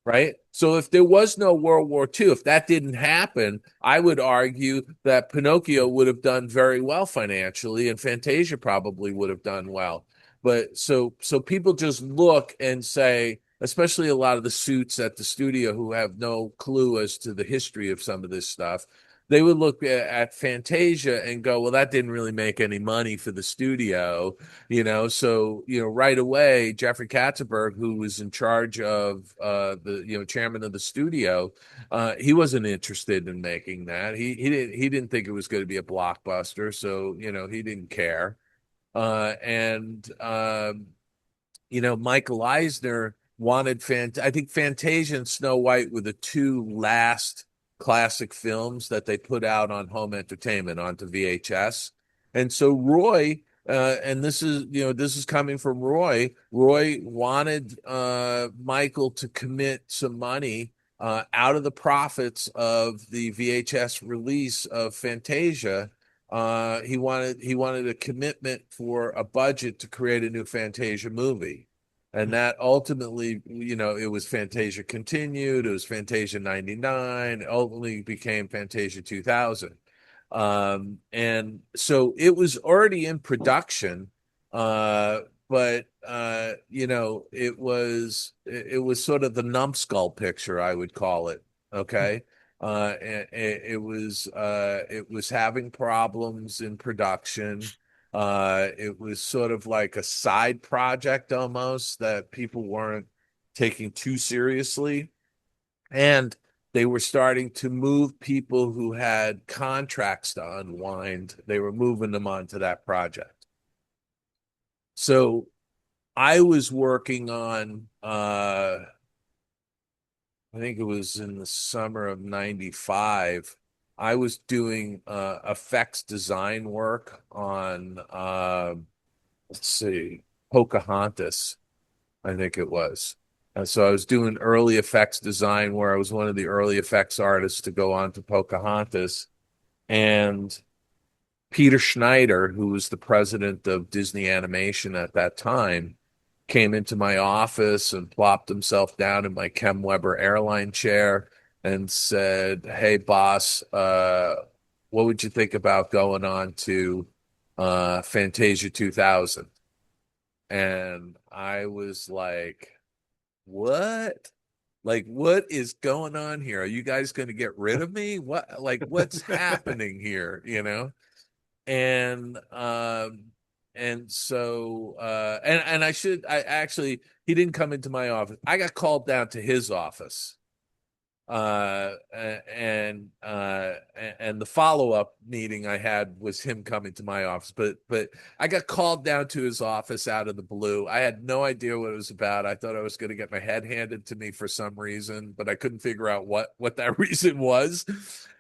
right? So if there was no World War II, if that didn't happen, I would argue that Pinocchio would have done very well financially, and Fantasia probably would have done well. But so people just look and say, especially a lot of the suits at the studio who have no clue as to the history of some of this stuff, they would look at Fantasia and go, well, that didn't really make any money for the studio, so right away Jeffrey Katzenberg, who was in charge of the chairman of the studio, he wasn't interested in making that. He didn't think it was going to be a blockbuster, so he didn't care. And Michael Eisner wanted I think Fantasia and Snow White were the two last classic films that they put out on home entertainment onto VHS. And so Roy, and this is coming from Roy. Roy wanted Michael to commit some money out of the profits of the VHS release of Fantasia. He wanted a commitment for a budget to create a new Fantasia movie. And that ultimately, it was Fantasia Continued, it was Fantasia 99, it ultimately became Fantasia 2000. And so it was already in production, but it was sort of the numbskull picture, I would call it. Okay. It was having problems in production. It was sort of like a side project almost that people weren't taking too seriously. And they were starting to move people who had contracts to unwind. They were moving them onto that project. So I was working on I think it was in the summer of 95. I was doing effects design work on let's see, Pocahontas, I think it was. And so I was doing early effects design where I was one of the early effects artists to go on to Pocahontas. And Peter Schneider, who was the president of Disney Animation at that time, came into my office and plopped himself down in my Kem Weber airline chair and said, "Hey, boss, what would you think about going on to Fantasia 2000?" And I was like, "What? Like, what is going on here? Are you guys going to get rid of me? What, like, what's happening here? And so I actually, he didn't come into my office. I got called down to his office, and the follow-up meeting I had was him coming to my office, but I got called down to his office out of the blue. I had no idea what it was about. I thought I was going to get my head handed to me for some reason, but I couldn't figure out what that reason was.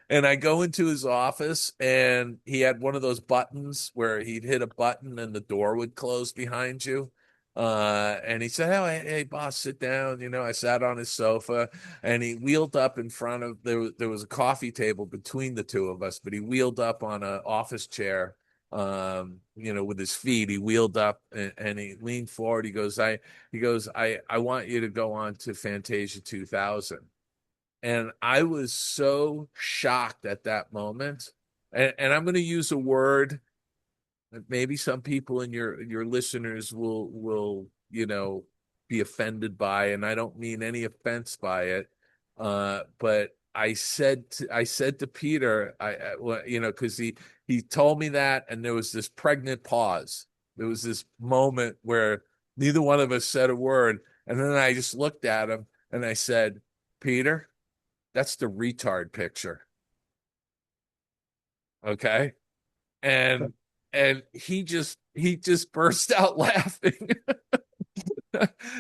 And I go into his office, and he had one of those buttons where he'd hit a button and the door would close behind you. And he said, "Oh, hey, boss, sit down." I sat on his sofa, and he wheeled up in front of there was a coffee table between the two of us, but he wheeled up on an office chair, with his feet. He wheeled up, and he leaned forward. He goes, I want you to go on to Fantasia 2000. And I was so shocked at that moment. And I'm going to use a word that maybe some people in your listeners will be offended by, and I don't mean any offense by it. But I said to Peter, because he told me that, and there was this pregnant pause. There was this moment where neither one of us said a word, and then I just looked at him and I said, "Peter, that's the retard picture." Okay. And he just burst out laughing.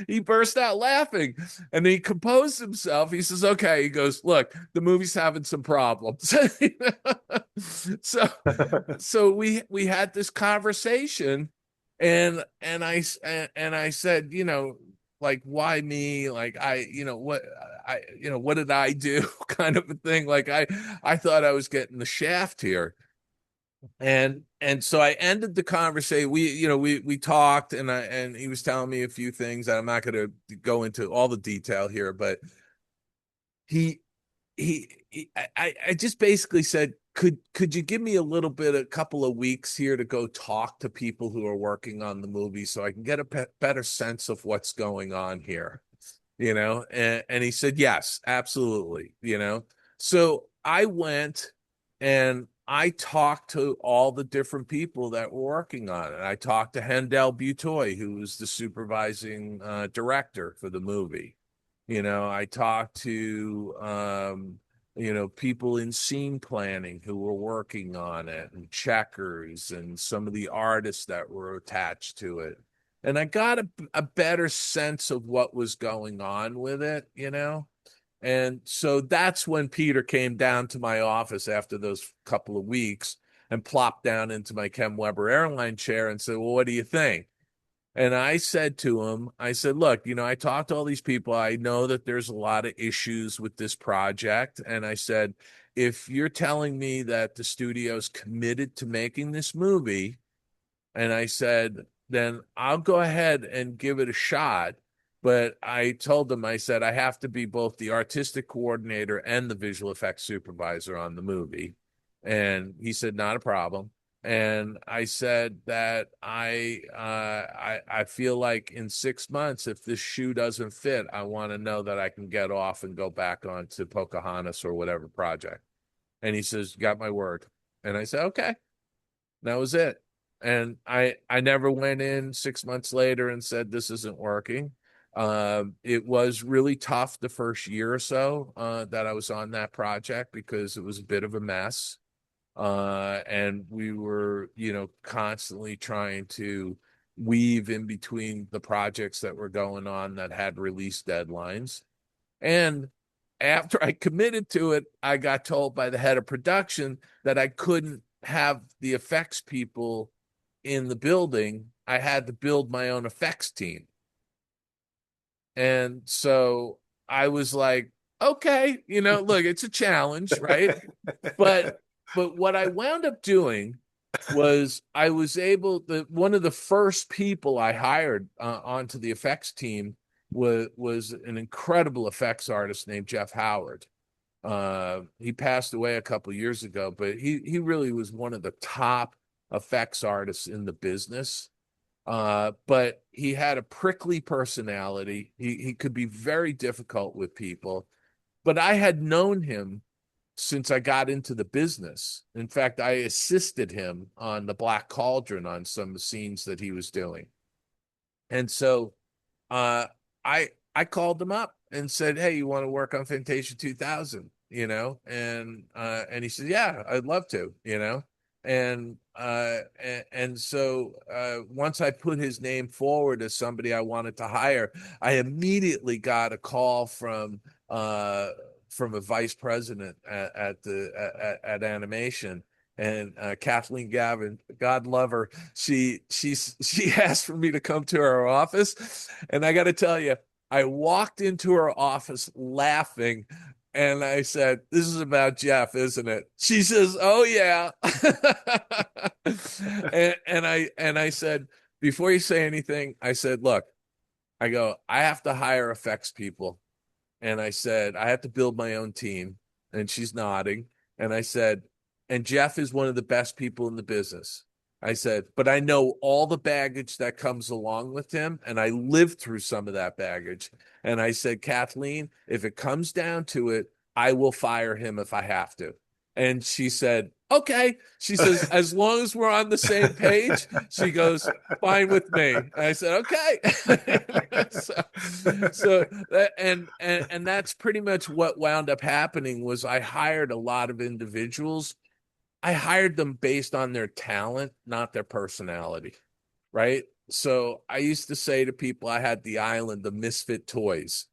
He burst out laughing, and he composed himself. He says, "Okay." He goes, "Look, the movie's having some problems." so so we had this conversation, and I said, like, why me? Like, what did I do? Kind of a thing. Like, I thought I was getting the shaft here. And so I ended the conversation. We talked, and he was telling me a few things that I'm not going to go into all the detail here, but he I just basically said, could you give me a couple of weeks here to go talk to people who are working on the movie so I can get a better sense of what's going on here, and he said, yes, absolutely, so I went and I talked to all the different people that were working on it. I talked to Hendel Butoy, who was the supervising director for the movie. I talked to people in scene planning who were working on it, and checkers, and some of the artists that were attached to it. And I got a better sense of what was going on with it. And so that's when Peter came down to my office after those couple of weeks and plopped down into my Kem Weber airline chair and said, well, what do you think? And I said to him, I said, look, I talked to all these people. I know that there's a lot of issues with this project. And I said, if you're telling me that the studio's committed to making this movie, and I said, then I'll go ahead and give it a shot. But I told him, I said, I have to be both the artistic coordinator and the visual effects supervisor on the movie. And he said, not a problem. And I said that I feel like in 6 months, if this shoe doesn't fit, I want to know that I can get off and go back on to Pocahontas or whatever project. And he says, got my word. And I said, okay. That was it. And I never went in 6 months later and said this isn't working. It was really tough the first year or so that I was on that project because it was a bit of a mess. And we were, constantly trying to weave in between the projects that were going on that had release deadlines. And after I committed to it, I got told by the head of production that I couldn't have the effects people in the building. I had to build my own effects team. And so I was like, okay, look, it's a challenge, right? But what I wound up doing was I was one of the first people I hired onto the effects team was an incredible effects artist named Jeff Howard. He passed away a couple of years ago, but he really was one of the top effects artists in the business. But he had a prickly personality. He could be very difficult with people. But I had known him since I got into the business. In fact, I assisted him on the Black Cauldron on some scenes that he was doing. And so uh, I called him up and said, "Hey, you want to work on Fantasia 2000?" And he said, "Yeah, I'd love to." And so once I put his name forward as somebody I wanted to hire, I immediately got a call from a vice president at animation. And Kathleen Gavin, God love her, she asked for me to come to her office, and I got to tell you, I walked into her office laughing, and I said, "This is about Jeff, isn't it?" She says, "Oh yeah." and I said, before you say anything, I said, "Look, I have to hire effects people." And I said, I have to build my own team. And she's nodding. And I said, and Jeff is one of the best people in the business. I said, but I know all the baggage that comes along with him. And I lived through some of that baggage. And I said, Kathleen, if it comes down to it, I will fire him if I have to. And she said, okay. She says, as long as we're on the same page, she goes, fine with me. And I said, okay. so and that's pretty much what wound up happening. Was I hired a lot of individuals. I hired them based on their talent, not their personality, right? So I used to say to people, I had the island of misfit toys,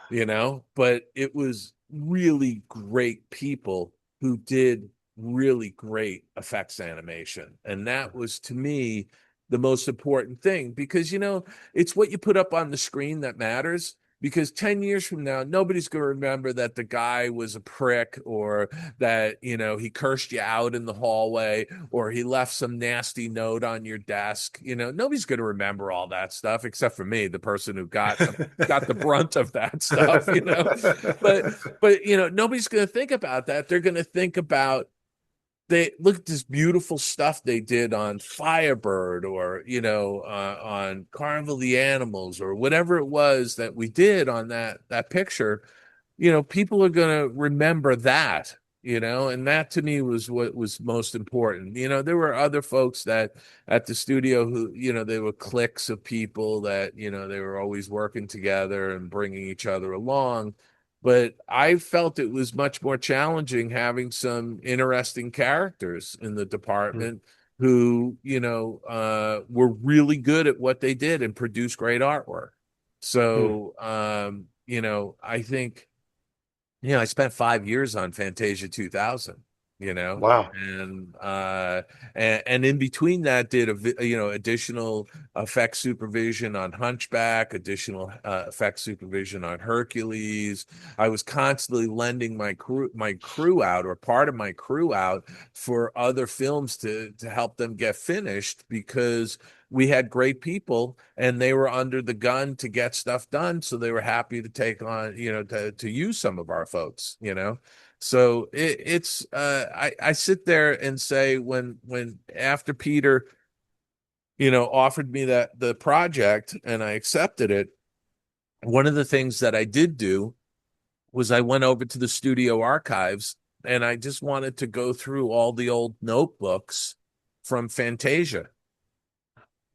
but it was really great people who did really great effects animation. And that was, to me, the most important thing, because it's what you put up on the screen that matters. because 10 years from now, nobody's going to remember that the guy was a prick, or that, he cursed you out in the hallway, or he left some nasty note on your desk. Nobody's going to remember all that stuff except for me, the person who got the brunt of that stuff. But nobody's going to think about that. They're going to think about, they look at this beautiful stuff they did on Firebird, or on Carnival of the Animals, or whatever it was that we did on that picture. People are going to remember that. And that to me was what was most important. There were other folks that at the studio who, they were cliques of people that, they were always working together and bringing each other along. But I felt it was much more challenging having some interesting characters in the department who, were really good at what they did and produced great artwork. So, I think, I spent 5 years on Fantasia 2000, Wow. and in between that did additional effect supervision on Hunchback, additional effect supervision on Hercules. I was constantly lending my crew out, or part of my crew out, for other films to help them get finished, because we had great people and they were under the gun to get stuff done. So they were happy to take on, to use some of our folks. So I sit there and say, when after Peter, offered me the project and I accepted it, one of the things that I did do was I went over to the studio archives and I just wanted to go through all the old notebooks from Fantasia,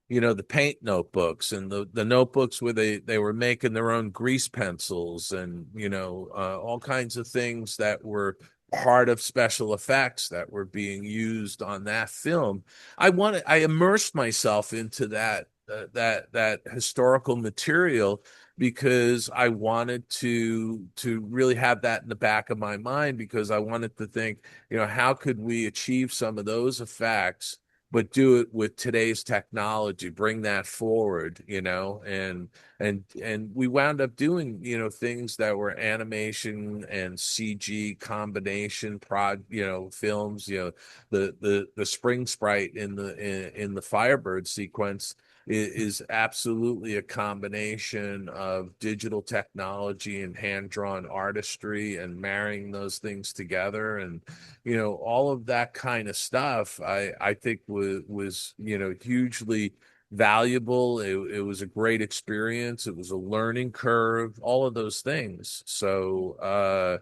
the paint notebooks, and the notebooks where they were making their own grease pencils, and all kinds of things that were part of special effects that were being used on that film. I immersed myself into that historical material, because I wanted to really have that in the back of my mind, because I wanted to think, how could we achieve some of those effects but do it with today's technology, bring that forward, and we wound up doing, things that were animation and CG combination films. The spring sprite in the Firebird sequence is absolutely a combination of digital technology and hand-drawn artistry, and marrying those things together. And all of that kind of stuff, I think was hugely valuable. It was a great experience. It was a learning curve, all of those things. So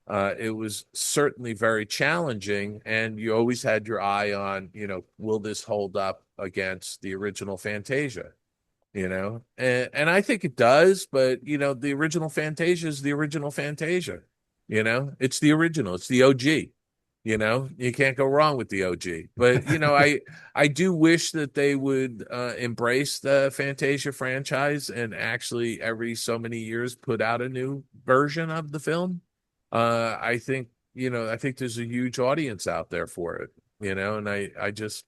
it was certainly very challenging, and you always had your eye on, will this hold up against the original Fantasia? And I think it does, but the original Fantasia is the original Fantasia. It's the original, it's the OG. You can't go wrong with the OG. But I do wish that they would embrace the Fantasia franchise and actually every so many years put out a new version of the film. I think there's a huge audience out there for it. And I just,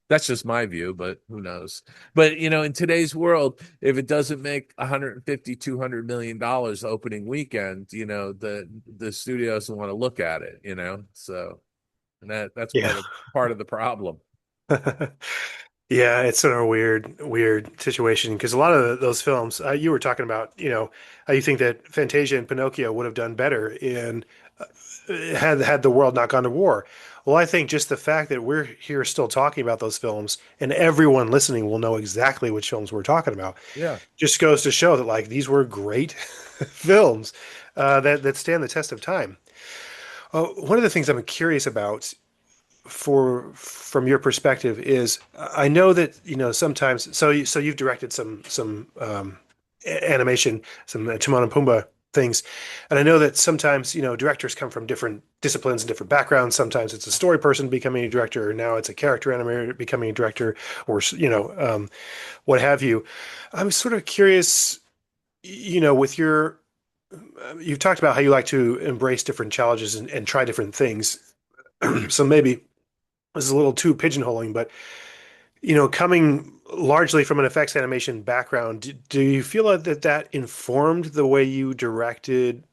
that's just my view, but who knows? But in today's world, if it doesn't make 150, $200 million opening weekend, the studio doesn't want to look at it. So, and that's Yeah. part of the problem. Yeah, it's sort of a weird situation because a lot of those films you were talking about, how you think that Fantasia and Pinocchio would have done better in had the world not gone to war. Well, I think just the fact that we're here still talking about those films and everyone listening will know exactly which films we're talking about Yeah. just goes to show that like these were great films that stand the test of time. One of the things I'm curious about from your perspective is I know that sometimes so you've directed some animation, some Timon and Pumbaa things, and I know that sometimes directors come from different disciplines and different backgrounds. Sometimes it's a story person becoming a director, or now it's a character animator becoming a director, or what have you. I'm sort of curious, with you've talked about how you like to embrace different challenges and try different things. So maybe this is a little too pigeonholing, but coming largely from an effects animation background, do you feel like that informed the way you directed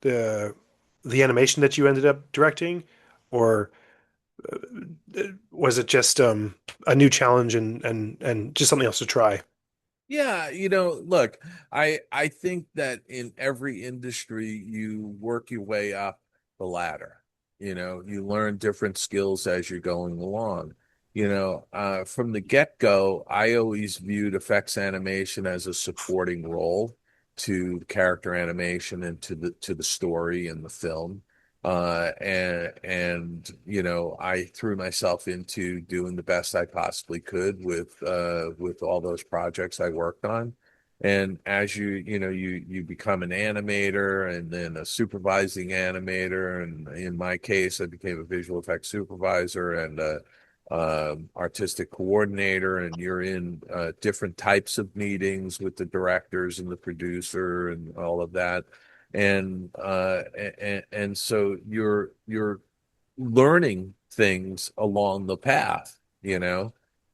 the the animation that you ended up directing, or was it just a new challenge and just something else to try? Yeah, look, I think that in every industry you work your way up the ladder. You learn different skills as you're going along. From the get-go, I always viewed effects animation as a supporting role to character animation and to the story and the film. And I threw myself into doing the best I possibly could with all those projects I worked on. And as you become an animator and then a supervising animator, and in my case, I became a visual effects supervisor and a artistic coordinator, and you're in different types of meetings with the directors and the producer and all of that, and so you're learning things along the path,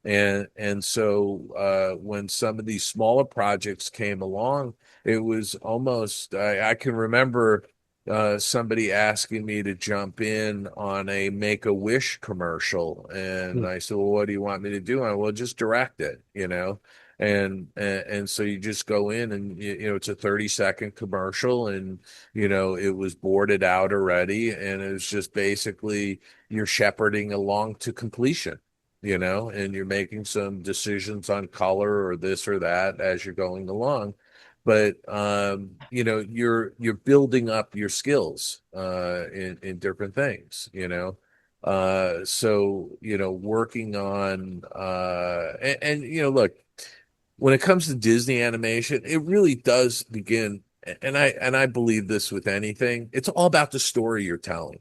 and so when some of these smaller projects came along, it was almost I can remember somebody asking me to jump in on a Make-A-Wish commercial, and Hmm. I said, well, what do you want me to do? Well, just direct it. And so you just go in, and it's a 30-second commercial, and it was boarded out already, and it was just basically you're shepherding along to completion, and you're making some decisions on color or this or that as you're going along. But you're building up your skills in different things. So working on and look, when it comes to Disney animation, it really does begin, and I believe this with anything, it's all about the story you're telling,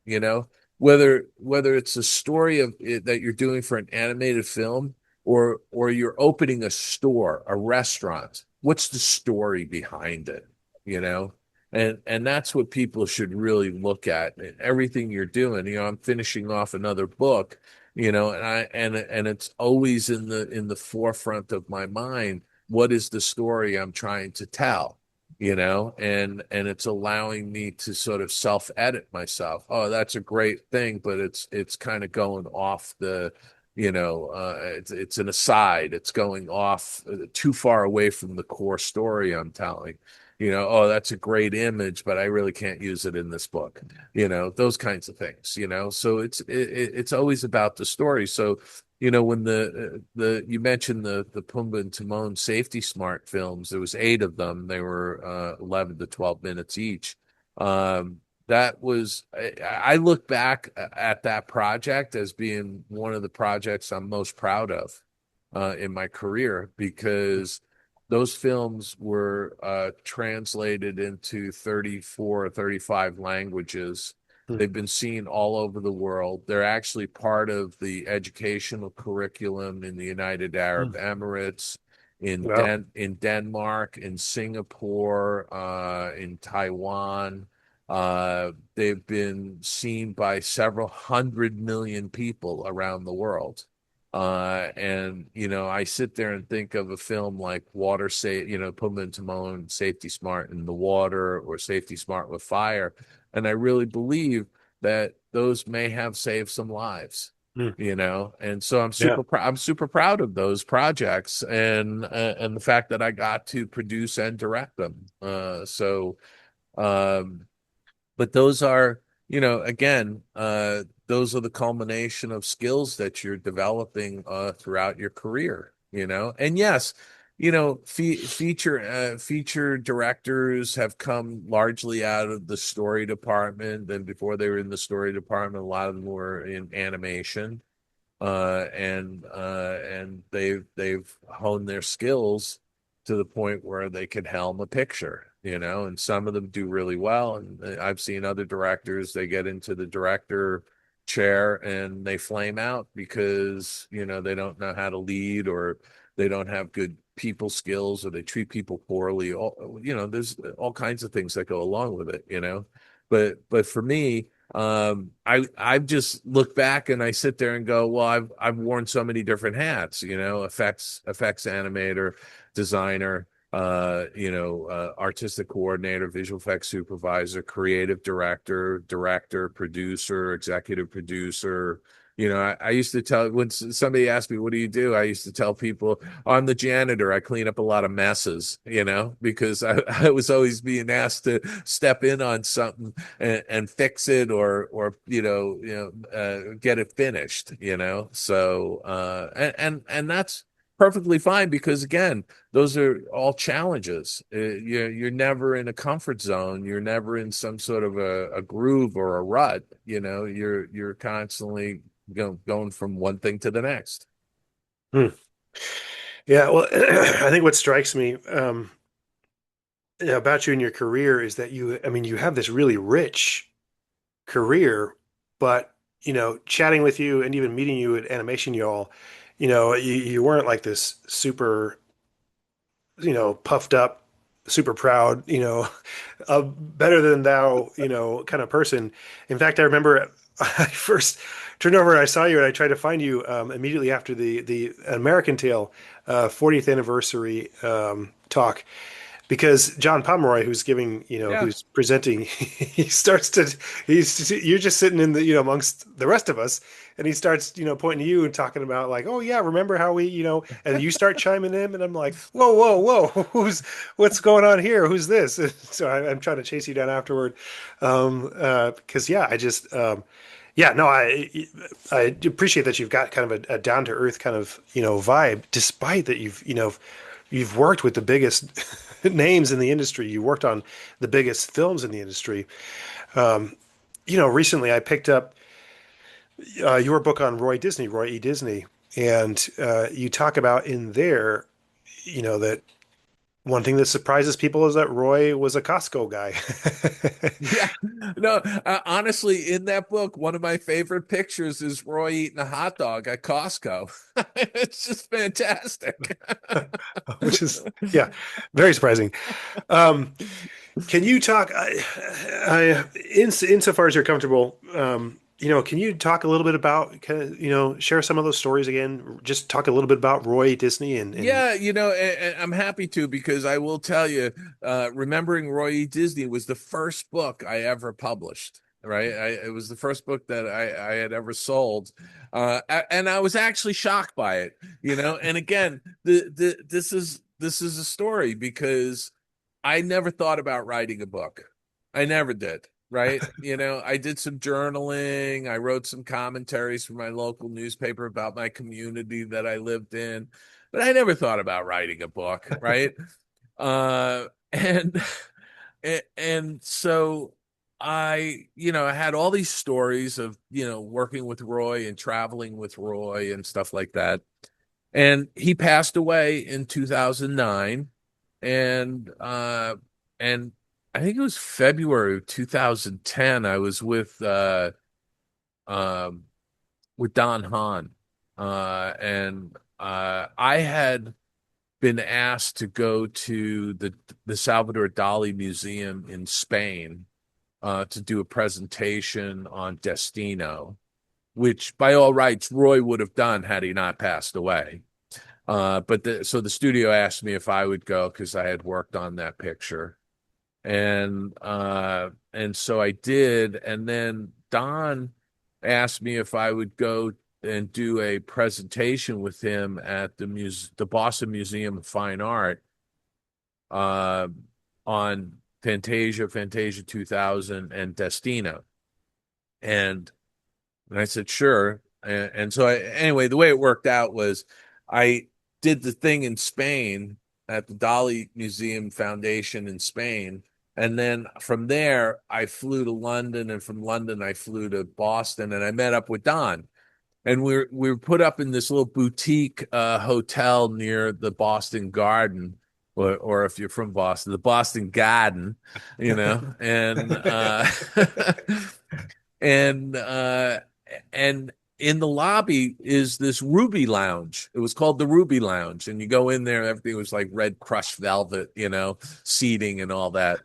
you know, whether it's a story of that you're doing for an animated film, or you're opening a store, a restaurant. What's the story behind it, you know? And that's what people should really look at in everything you're doing. I'm finishing off another book, and it's always in the forefront of my mind. What is the story I'm trying to tell? And it's allowing me to sort of self-edit myself. Oh, that's a great thing, but it's kind of going off it's an aside. It's going off too far away from the core story I'm telling. Oh, that's a great image, but I really can't use it in this book. Those kinds of things. So it's always about the story. So when the you mentioned the Pumbaa and Timon Safety Smart films, there was 8 of them. They were 11 to 12 minutes each. That was I look back at that project as being one of the projects I'm most proud of in my career, because those films were translated into 34 or 35 languages. Hmm. They've been seen all over the world. They're actually part of the educational curriculum in the United Hmm. Arab Emirates, Wow. in Denmark, in Singapore, in Taiwan. They've been seen by several hundred million people around the world. And I sit there and think of a film like Water Safe, Pumbaa and Timon, Safety Smart in the Water, or Safety Smart with Fire, and I really believe that those may have saved some lives. Hmm. And so Yeah. I'm super proud of those projects, and the fact that I got to produce and direct them. Um, but those are, again, those are the culmination of skills that you're developing throughout your career. And yes, feature directors have come largely out of the story department, and before they were in the story department, a lot of them were in animation, and they've honed their skills to the point where they can helm a picture, and some of them do really well. And I've seen other directors, they get into the director chair and they flame out because they don't know how to lead, or they don't have good people skills, or they treat people poorly. There's all kinds of things that go along with it. But for me, I've just look back and I sit there and go, well, I've worn so many different hats, effects animator, designer, artistic coordinator, visual effects supervisor, creative director, producer, executive producer. I used to tell when somebody asked me, what do you do? I used to tell people, oh, I'm the janitor. I clean up a lot of messes, because I was always being asked to step in on something and fix it or get it finished. So and that's perfectly fine because again, those are all challenges. You're never in a comfort zone. You're never in some sort of a groove or a rut. You're constantly going from one thing to the next. Hmm. Yeah, well, I think what strikes me about you and your career is that I mean, you have this really rich career, but chatting with you and even meeting you at Animation Y'all, you weren't like this super, puffed up, super proud, better than thou, kind of person. In fact, I remember I first turned over and I saw you and I tried to find you immediately after the American Tail 40th anniversary talk because John Pomeroy, who's giving, Yeah. who's presenting, you're just sitting in the, amongst the rest of us, and he starts, pointing to you and talking about like, oh yeah, remember how we, and you start chiming in, and I'm like, whoa, whoa, whoa, what's going on here? Who's this? So I'm trying to chase you down afterward, because yeah, yeah, no, I appreciate that you've got kind of a down to earth kind of vibe, despite that you've worked with the biggest names in the industry. You worked on the biggest films in the industry. Recently I picked up your book on Roy E. Disney, and you talk about in there, that one thing that surprises people is that Roy was a Costco guy. Yeah, no, honestly, in that book, one of my favorite pictures is Roy eating a hot dog at Costco. It's just fantastic. Which is, yeah, very surprising. Um, can you talk, insofar as you're comfortable, can you talk a little bit about, kind of, share some of those stories again? Just talk a little bit about Roy Disney and Yeah, and I'm happy to because I will tell you, Remembering Roy E. Disney was the first book I ever published. Right, it was the first book that I had ever sold, and I was actually shocked by it. And again, this is a story because I never thought about writing a book. I never did. Right. I did some journaling. I wrote some commentaries for my local newspaper about my community that I lived in, but I never thought about writing a book. Right. And and so I had all these stories of, working with Roy and traveling with Roy and stuff like that. And he passed away in 2009, and I think it was February of 2010. I was um with Don Hahn, and I had been asked to go to the Salvador Dali Museum in Spain to do a presentation on Destino, which by all rights Roy would have done had he not passed away. So the studio asked me if I would go because I had worked on that picture, and so I did. And then Don asked me if I would go and do a presentation with him at the Boston Museum of Fine Art uh, on Fantasia 2000, and Destino. And I said, sure. And so anyway, the way it worked out was I did the thing in Spain at the Dali Museum Foundation in Spain. And then from there, I flew to London, and from London, I flew to Boston, and I met up with Don. And we were put up in this little boutique hotel near the Boston Garden, or if you're from Boston, the Boston Garden, and and uh and in the lobby is this Ruby Lounge. It was called the Ruby Lounge, and you go in there, everything was like red crushed velvet, seating and all that.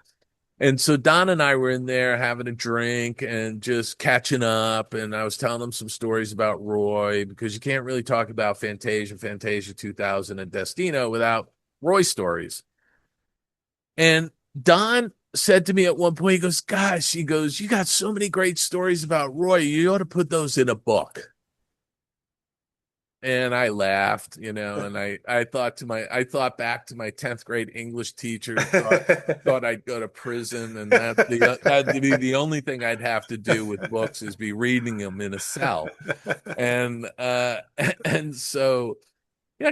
And so Don and I were in there having a drink and just catching up. And I was telling him some stories about Roy because you can't really talk about Fantasia 2000, and Destino without Roy stories. And Don said to me at one point, he goes, "Gosh," he goes, "you got so many great stories about Roy. You ought to put those in a book." And I laughed, and I thought back to my 10th grade English teacher who thought I'd go to prison, and that'd be the only thing I'd have to do with books is be reading them in a cell. And and so yeah, I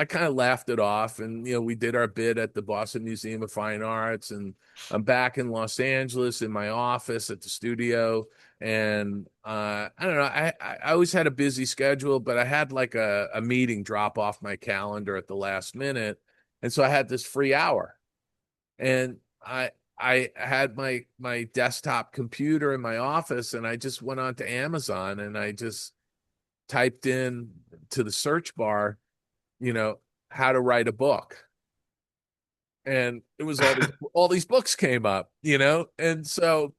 kind of laughed it off, and we did our bid at the Boston Museum of Fine Arts, and I'm back in Los Angeles in my office at the studio, and I don't know, I always had a busy schedule, but I had like a meeting drop off my calendar at the last minute, and so I had this free hour, and I had my desktop computer in my office, and I just went on to Amazon, and I just typed in to the search bar, you know, how to write a book. And it was all these books came up, and so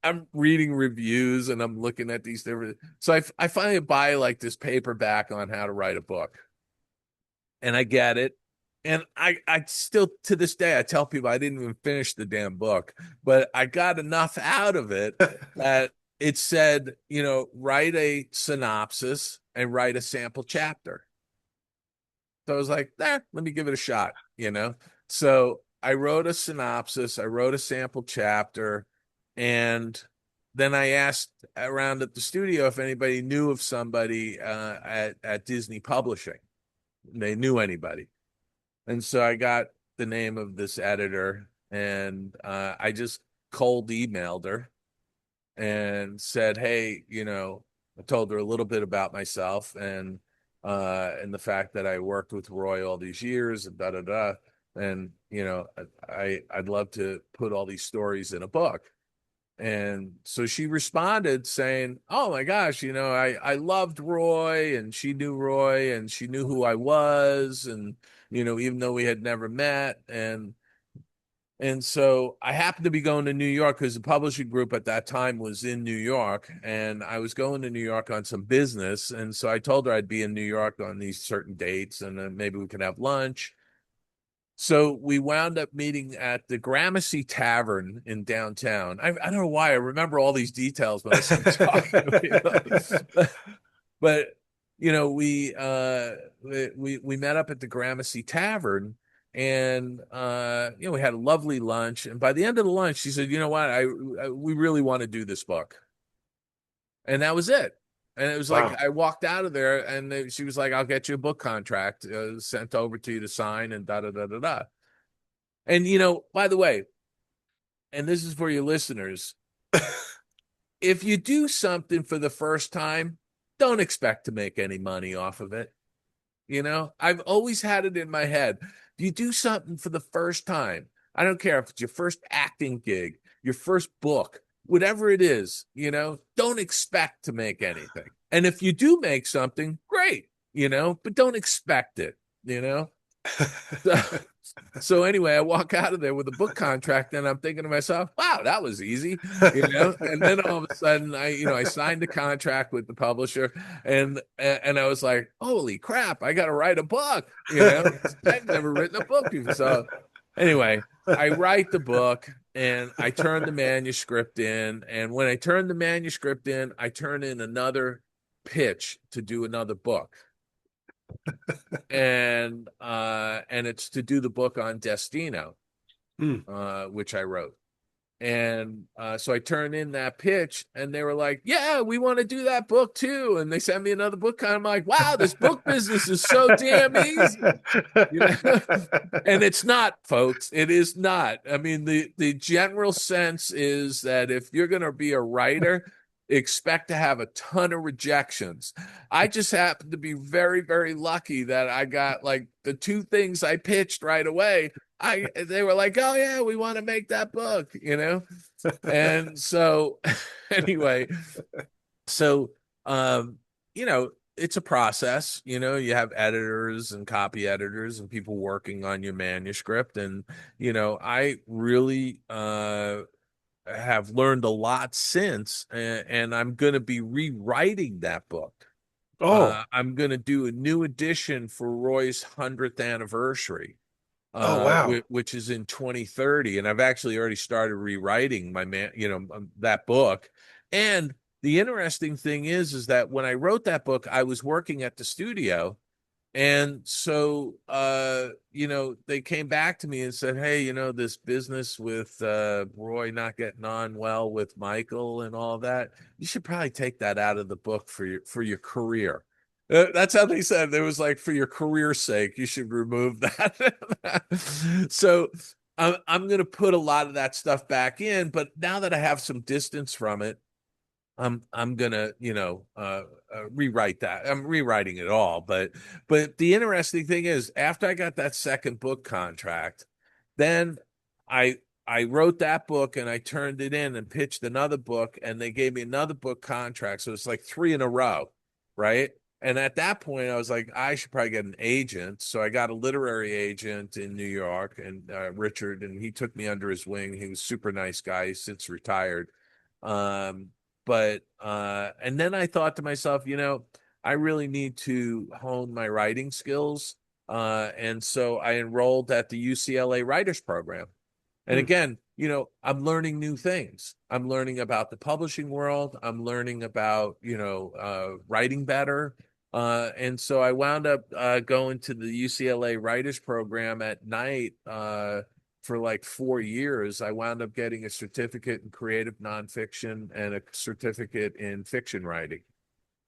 I'm reading reviews and I'm looking at these different. So I finally buy like this paperback on how to write a book, and I get it. And I still to this day I tell people I didn't even finish the damn book, but I got enough out of it that it said, write a synopsis and write a sample chapter. So I was like, let me give it a shot. So I wrote a synopsis, I wrote a sample chapter, and then I asked around at the studio if anybody knew of somebody at Disney Publishing. They knew anybody. And so I got the name of this editor, and I just cold emailed her and said, "Hey, I told her a little bit about myself and the fact that I worked with Roy all these years and da da da, and I'd love to put all these stories in a book." And so she responded saying, "Oh my gosh, I loved Roy, and she knew Roy, and she knew who I was, and even though we had never met, and so I happened to be going to New York because the publishing group at that time was in New York, and I was going to New York on some business. And so I told her I'd be in New York on these certain dates, and then maybe we could have lunch." So we wound up meeting at the Gramercy Tavern in downtown. I don't know why I remember all these details when I started talking. But we met up at the Gramercy Tavern, and we had a lovely lunch. And by the end of the lunch, she said, "You know what? We really want to do this book." And that was it. And it was like Wow. I walked out of there, and she was like, "I'll get you a book contract sent over to you to sign," and da da da da da. And by the way, and this is for your listeners, if you do something for the first time, don't expect to make any money off of it. I've always had it in my head. If you do something for the first time, I don't care if it's your first acting gig, your first book, whatever it is, don't expect to make anything. And if you do make something, great, but don't expect it, you know? So, so anyway, I walk out of there with a book contract, and I'm thinking to myself, "Wow, that was easy," And then all of a sudden, I signed a contract with the publisher, and I was like, "Holy crap, I got to write a book!" I've never written a book before. So anyway, I write the book, and I turn the manuscript in, and when I turn the manuscript in, I turn in another pitch to do another book, and it's to do the book on Destino, Mm. which I wrote. And so I turned in that pitch, and they were like, "Yeah, we want to do that book too." And they sent me another book, and I'm like, "Wow, this book business is so damn easy." And it's not, folks. It is not. I mean, the general sense is that if you're going to be a writer, expect to have a ton of rejections. I just happened to be very, very lucky that I got like the two things I pitched right away. They were like, "Oh yeah, we want to make that book." And so anyway, so um, you know, it's a process. You have editors and copy editors and people working on your manuscript. And, I really have learned a lot since, and I'm going to be rewriting that book. Oh, I'm going to do a new edition for Roy's 100th anniversary, oh, wow. which is in 2030. And I've actually already started rewriting that book. And the interesting thing is that when I wrote that book, I was working at the studio. And so, they came back to me and said, "Hey, this business with Roy not getting on well with Michael and all that, you should probably take that out of the book for your career." That's how they said. It was like, for your career's sake, you should remove that. So I'm going to put a lot of that stuff back in, but now that I have some distance from it, I'm gonna, rewrite that. I'm rewriting it all, but the interesting thing is, after I got that second book contract, then I I wrote that book and I turned it in and pitched another book, and they gave me another book contract. So it's like three in a row, right? And at that point, I was like, I should probably get an agent. So I got a literary agent in New York, and Richard, and he took me under his wing. He was a super nice guy. He's since retired. Um, but and then I thought to myself, I really need to hone my writing skills. And so I enrolled at the UCLA Writers Program. And Hmm. again, I'm learning new things. I'm learning about the publishing world. I'm learning about, writing better. And so I wound up going to the UCLA Writers Program at night for like 4 years. I wound up getting a certificate in creative nonfiction and a certificate in fiction writing.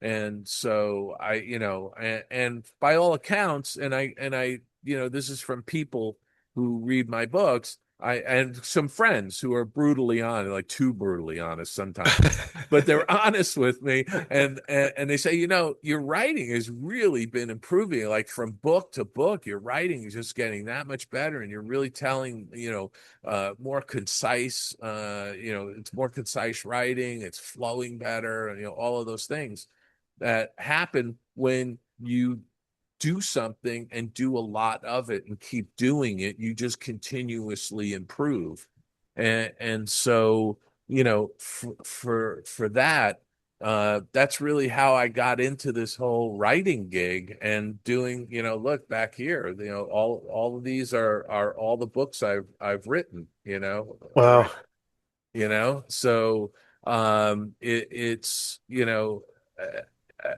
And so and by all accounts, and I, this is from people who read my books, and some friends who are brutally honest, like too brutally honest sometimes, but they're honest with me, and they say, your writing has really been improving, like from book to book, your writing is just getting that much better, and you're really telling, more concise, it's more concise writing, it's flowing better, and all of those things that happen when you do something and do a lot of it and keep doing it. You just continuously improve. And so, for that, that's really how I got into this whole writing gig and doing, look back here, all of these are all the books I've written, Wow. right? So it's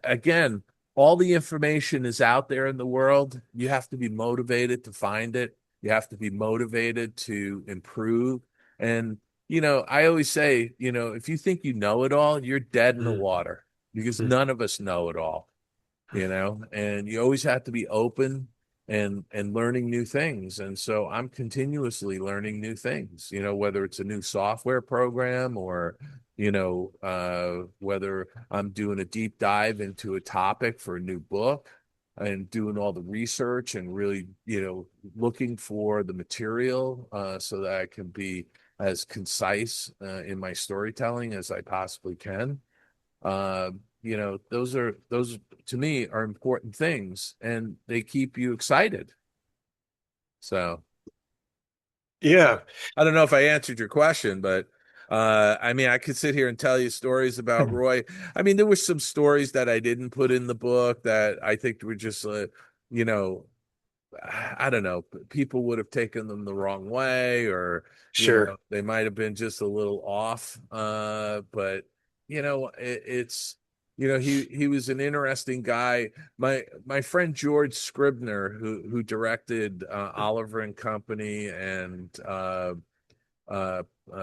again, all the information is out there in the world. You have to be motivated to find it. You have to be motivated to improve. And I always say, if you think you know it all, you're dead in the Hmm. water, because Hmm. none of us know it all. And you always have to be open and learning new things. And so I'm continuously learning new things, whether it's a new software program, or whether I'm doing a deep dive into a topic for a new book, and doing all the research and really, looking for the material, so that I can be as concise in my storytelling as I possibly can. Those to me are important things, and they keep you excited. So Yeah. I don't know if I answered your question, but I mean, I could sit here and tell you stories about Roy. I mean, there were some stories that I didn't put in the book that I think were just, you know, I don't know, people would have taken them the wrong way, or, Sure. they might have been just a little off. But it's, he was an interesting guy. My friend George Scribner, who directed Oliver and Company, and uh,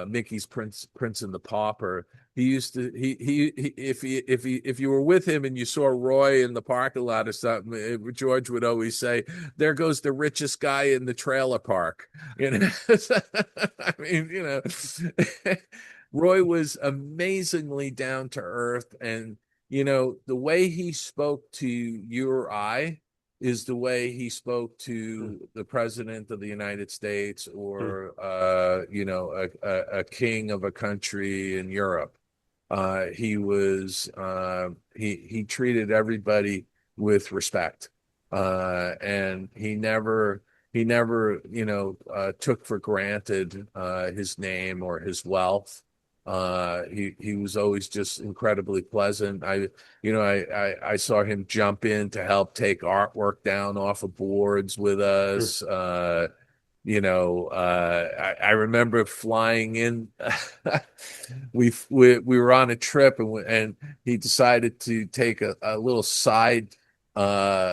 Mickey's Prince and the Pauper. He used to if you were with him and you saw Roy in the parking lot or something, George would always say, "There goes the richest guy in the trailer park." I mean, Roy was amazingly down to earth, and the way he spoke to you or I is the way he spoke Hmm. to the president of the United States, Hmm. or a king of a country in Europe. He treated everybody with respect, and he never took for granted his name or his wealth. He was always just incredibly pleasant. I saw him jump in to help take artwork down off of boards with Mm. us. I remember flying in. We were on a trip, and he decided to take a little side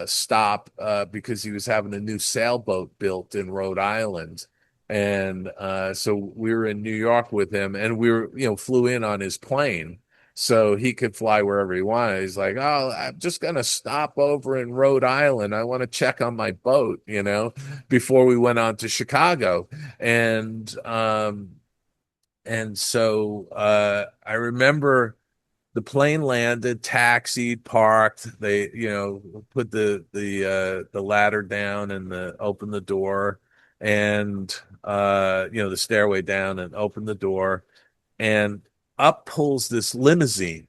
stop because he was having a new sailboat built in Rhode Island. And so we were in New York with him, and flew in on his plane so he could fly wherever he wanted. He's like, "Oh, I'm just gonna stop over in Rhode Island. I want to check on my boat, before we went on to Chicago." And so I remember the plane landed, taxied, parked. They, put the ladder down and opened the door, and the stairway down and opened the door, and up pulls this limousine.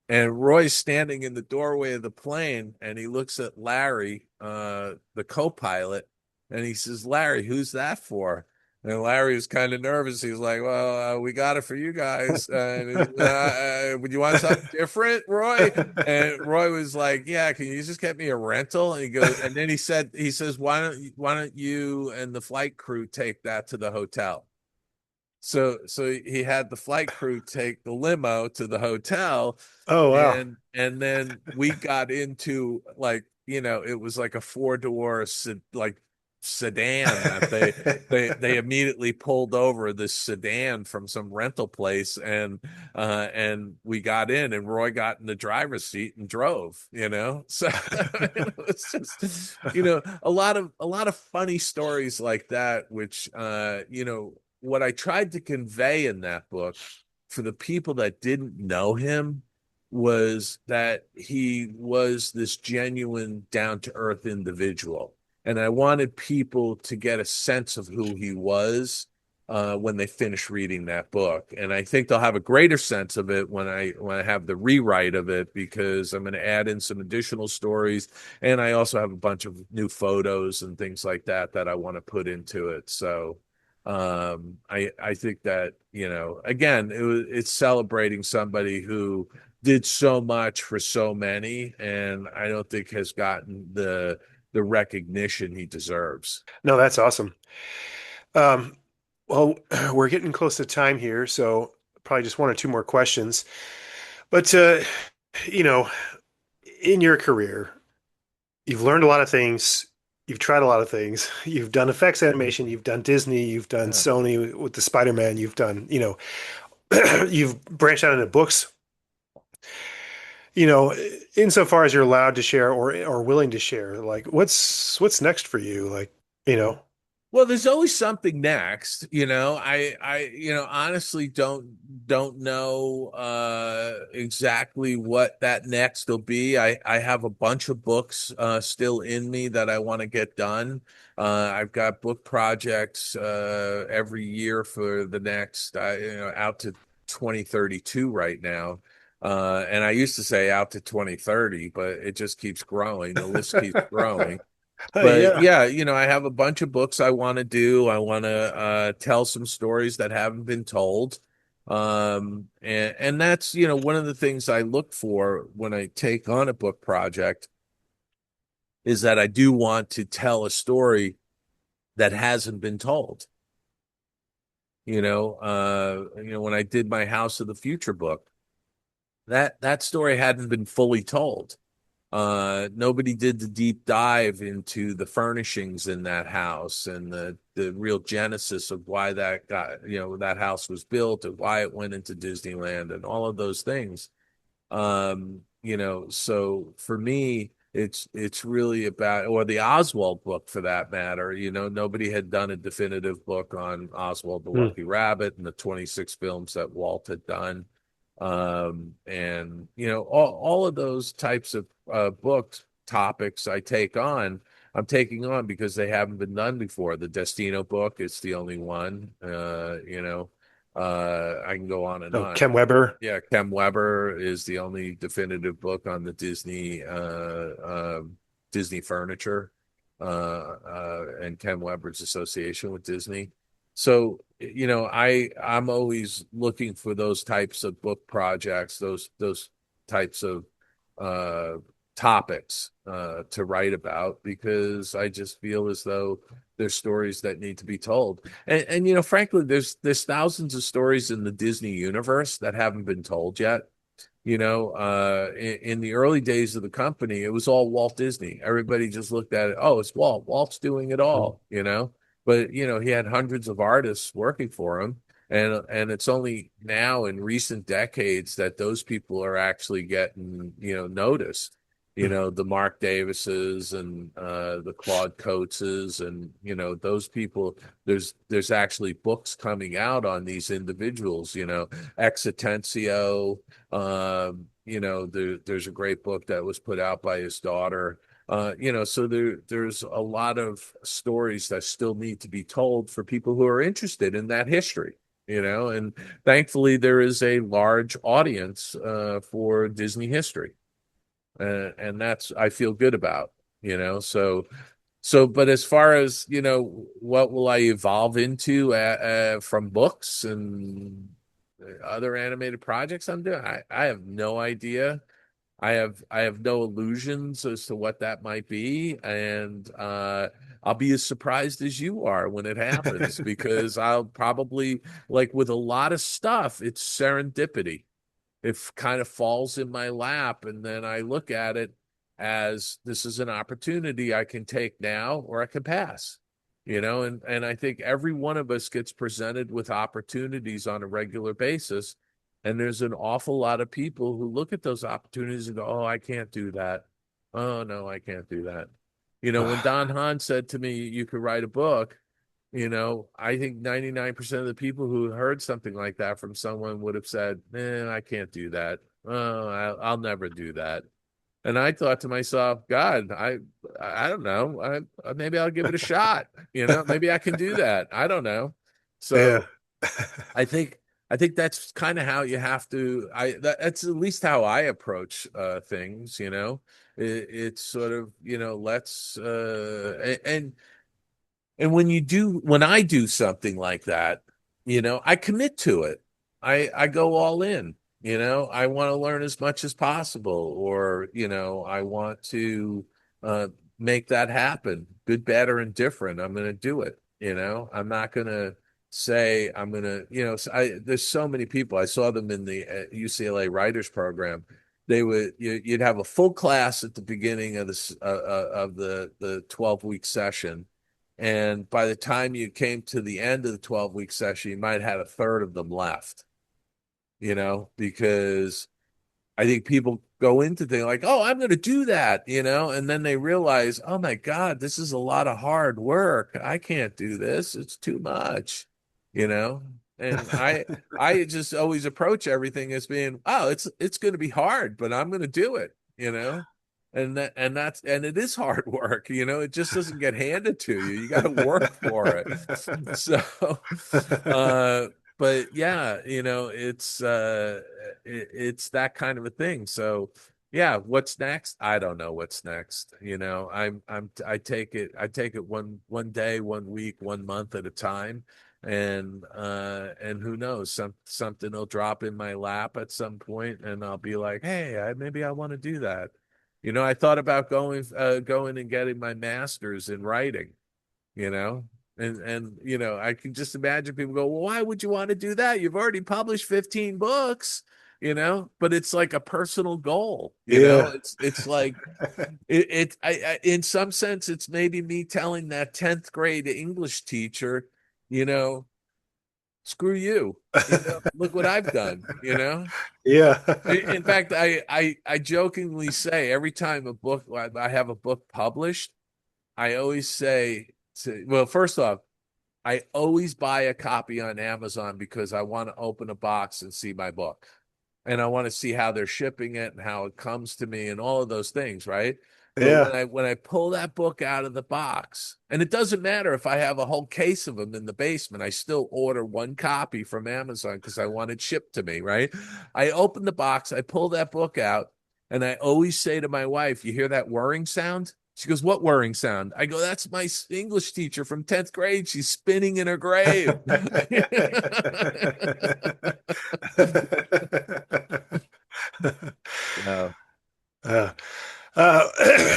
And Roy's standing in the doorway of the plane, and he looks at Larry, the co-pilot, and he says, "Larry, who's that for?" And Larry was kind of nervous. He's like, "Well, we got it for you guys. Would you want something different, Roy?" And Roy was like, "Yeah, can you just get me a rental?" And he goes, and then he says, "Why don't you and the flight crew take that to the hotel?" So he had the flight crew take the limo to the hotel, Oh, wow. and then we got into, like, it was like a four-door like sedan that they immediately pulled over this sedan from some rental place, and we got in, and Roy got in the driver's seat and drove. So it was just a lot of funny stories like that, which what I tried to convey in that book for the people that didn't know him was that he was this genuine, down to earth individual. And I wanted people to get a sense of who he was when they finish reading that book. And I think they'll have a greater sense of it when I have the rewrite of it, because I'm going to add in some additional stories, and I also have a bunch of new photos and things like that I want to put into it. So I think that, again, it's celebrating somebody who did so much for so many, and I don't think has gotten the recognition he deserves. No, that's awesome. Um, well, we're getting close to time here, so probably just one or two more questions. But you know, in your career, you've learned a lot of things. You've tried a lot of things. You've done effects animation. You've done Disney. You've done Yeah. Sony with the Spider-Man. You've done, you've branched out into books. Insofar as you're allowed to share or willing to share, like what's next for you? Like, you know. Well, there's always something next. I honestly don't know exactly what that next will be. I have a bunch of books still in me that I want to get done. I've got book projects every year for the next, out to 2032 right now. And I used to say out to 2030, but it just keeps growing. The list keeps growing. But Yeah. yeah, I have a bunch of books I want to do. I want to tell some stories that haven't been told. And that's, one of the things I look for when I take on a book project is that I do want to tell a story that hasn't been told. When I did my House of the Future book, that story hadn't been fully told. Nobody did the deep dive into the furnishings in that house and the real genesis of why that house was built and why it went into Disneyland and all of those things. So for me, it's really about, or the Oswald book for that matter. Nobody had done a definitive book on Oswald the Hmm. Lucky Rabbit and the 26 films that Walt had done. And all of those types of books topics I'm taking on because they haven't been done before. The Destino book is the only one. I can go on and Oh, on. Ken Weber. Yeah, Kem Weber is the only definitive book on the Disney furniture, and Ken Weber's association with Disney. So, I'm always looking for those types of book projects, those types of uh, topics to write about, because I just feel as though there's stories that need to be told. And frankly, there's thousands of stories in the Disney universe that haven't been told yet. In the early days of the company, it was all Walt Disney. Everybody just looked at it. Oh, it's Walt. Walt's doing it all. But he had hundreds of artists working for him, and it's only now in recent decades that those people are actually getting noticed. The Mark Davises and the Claude Coateses, and those people. There's actually books coming out on these individuals. Exitensio. There's a great book that was put out by his daughter. So there's a lot of stories that still need to be told for people who are interested in that history. And thankfully there is a large audience for Disney history, and that's I feel good about. But as far as what will I evolve into from books and other animated projects I'm doing, I have no idea. I have no illusions as to what that might be, and I'll be as surprised as you are when it happens, because I'll probably, like with a lot of stuff, it's serendipity. It kind of falls in my lap, and then I look at it as this is an opportunity I can take now or I can pass. And I think every one of us gets presented with opportunities on a regular basis, and there's an awful lot of people who look at those opportunities and go, "Oh, I can't do that. Oh no, I can't do that." When Don Hahn said to me, "You could write a book," I think 99% of the people who heard something like that from someone would have said, I can't do that. Oh, I'll never do that. And I thought to myself, God, I don't know. Maybe I'll give it a shot. Maybe I can do that. I don't know. Yeah. So I think I think that's kind of how you have to. That's at least how I approach things. It's sort of let's and when I do something like that, I commit to it. I go all in. I want to learn as much as possible, or I want to uh, make that happen, good, bad, or indifferent. I'm going to do it. I'm not going to say I'm going to. There's so many people. I saw them in the UCLA writers program. You'd have a full class at the beginning of the 12-week session, and by the time you came to the end of the 12-week session, you might have a third of them left, because I think people go into things like, oh, I'm going to do that, and then they realize, oh my God, this is a lot of hard work. I can't do this. It's too much, you know? And I just always approach everything as being, oh, it's going to be hard, but I'm going to do it. And it is hard work, it just doesn't get handed to you. You got to work for it. So, uh, but yeah, it's that kind of a thing. So yeah, what's next? I don't know what's next. I take it one day, 1 week, 1 month at a time. And who knows, something will drop in my lap at some point, and I'll be like, hey, maybe I want to do that. I thought about going and getting my master's in writing, you know, and I can just imagine people go, well, why would you want to do that? You've already published 15 books, but it's like a personal goal, Yeah. it's like in some sense, it's maybe me telling that 10th grade English teacher, you know, screw you, look what I've done. Yeah. In fact, I jokingly say every time I have a book published, I always say well, first off, I always buy a copy on Amazon because I want to open a box and see my book. And I want to see how they're shipping it and how it comes to me and all of those things, right? But Yeah. when I pull that book out of the box, and it doesn't matter if I have a whole case of them in the basement, I still order one copy from Amazon because I want it shipped to me, right? I open the box, I pull that book out, and I always say to my wife, "You hear that whirring sound?" She goes, "What whirring sound?" I go, "That's my English teacher from 10th grade. She's spinning in her grave." So, Uh, uh,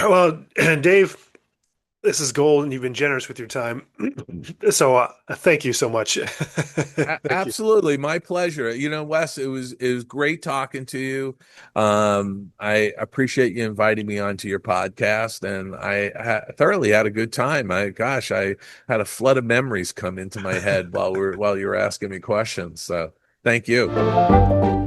well, Dave, this is gold, and you've been generous with your time. So, thank you so much. Thank you. absolutely, my pleasure. You know, Wes, it was great talking to you. I appreciate you inviting me onto your podcast, and thoroughly had a good time. I had a flood of memories come into my head while you were asking me questions. So, thank you.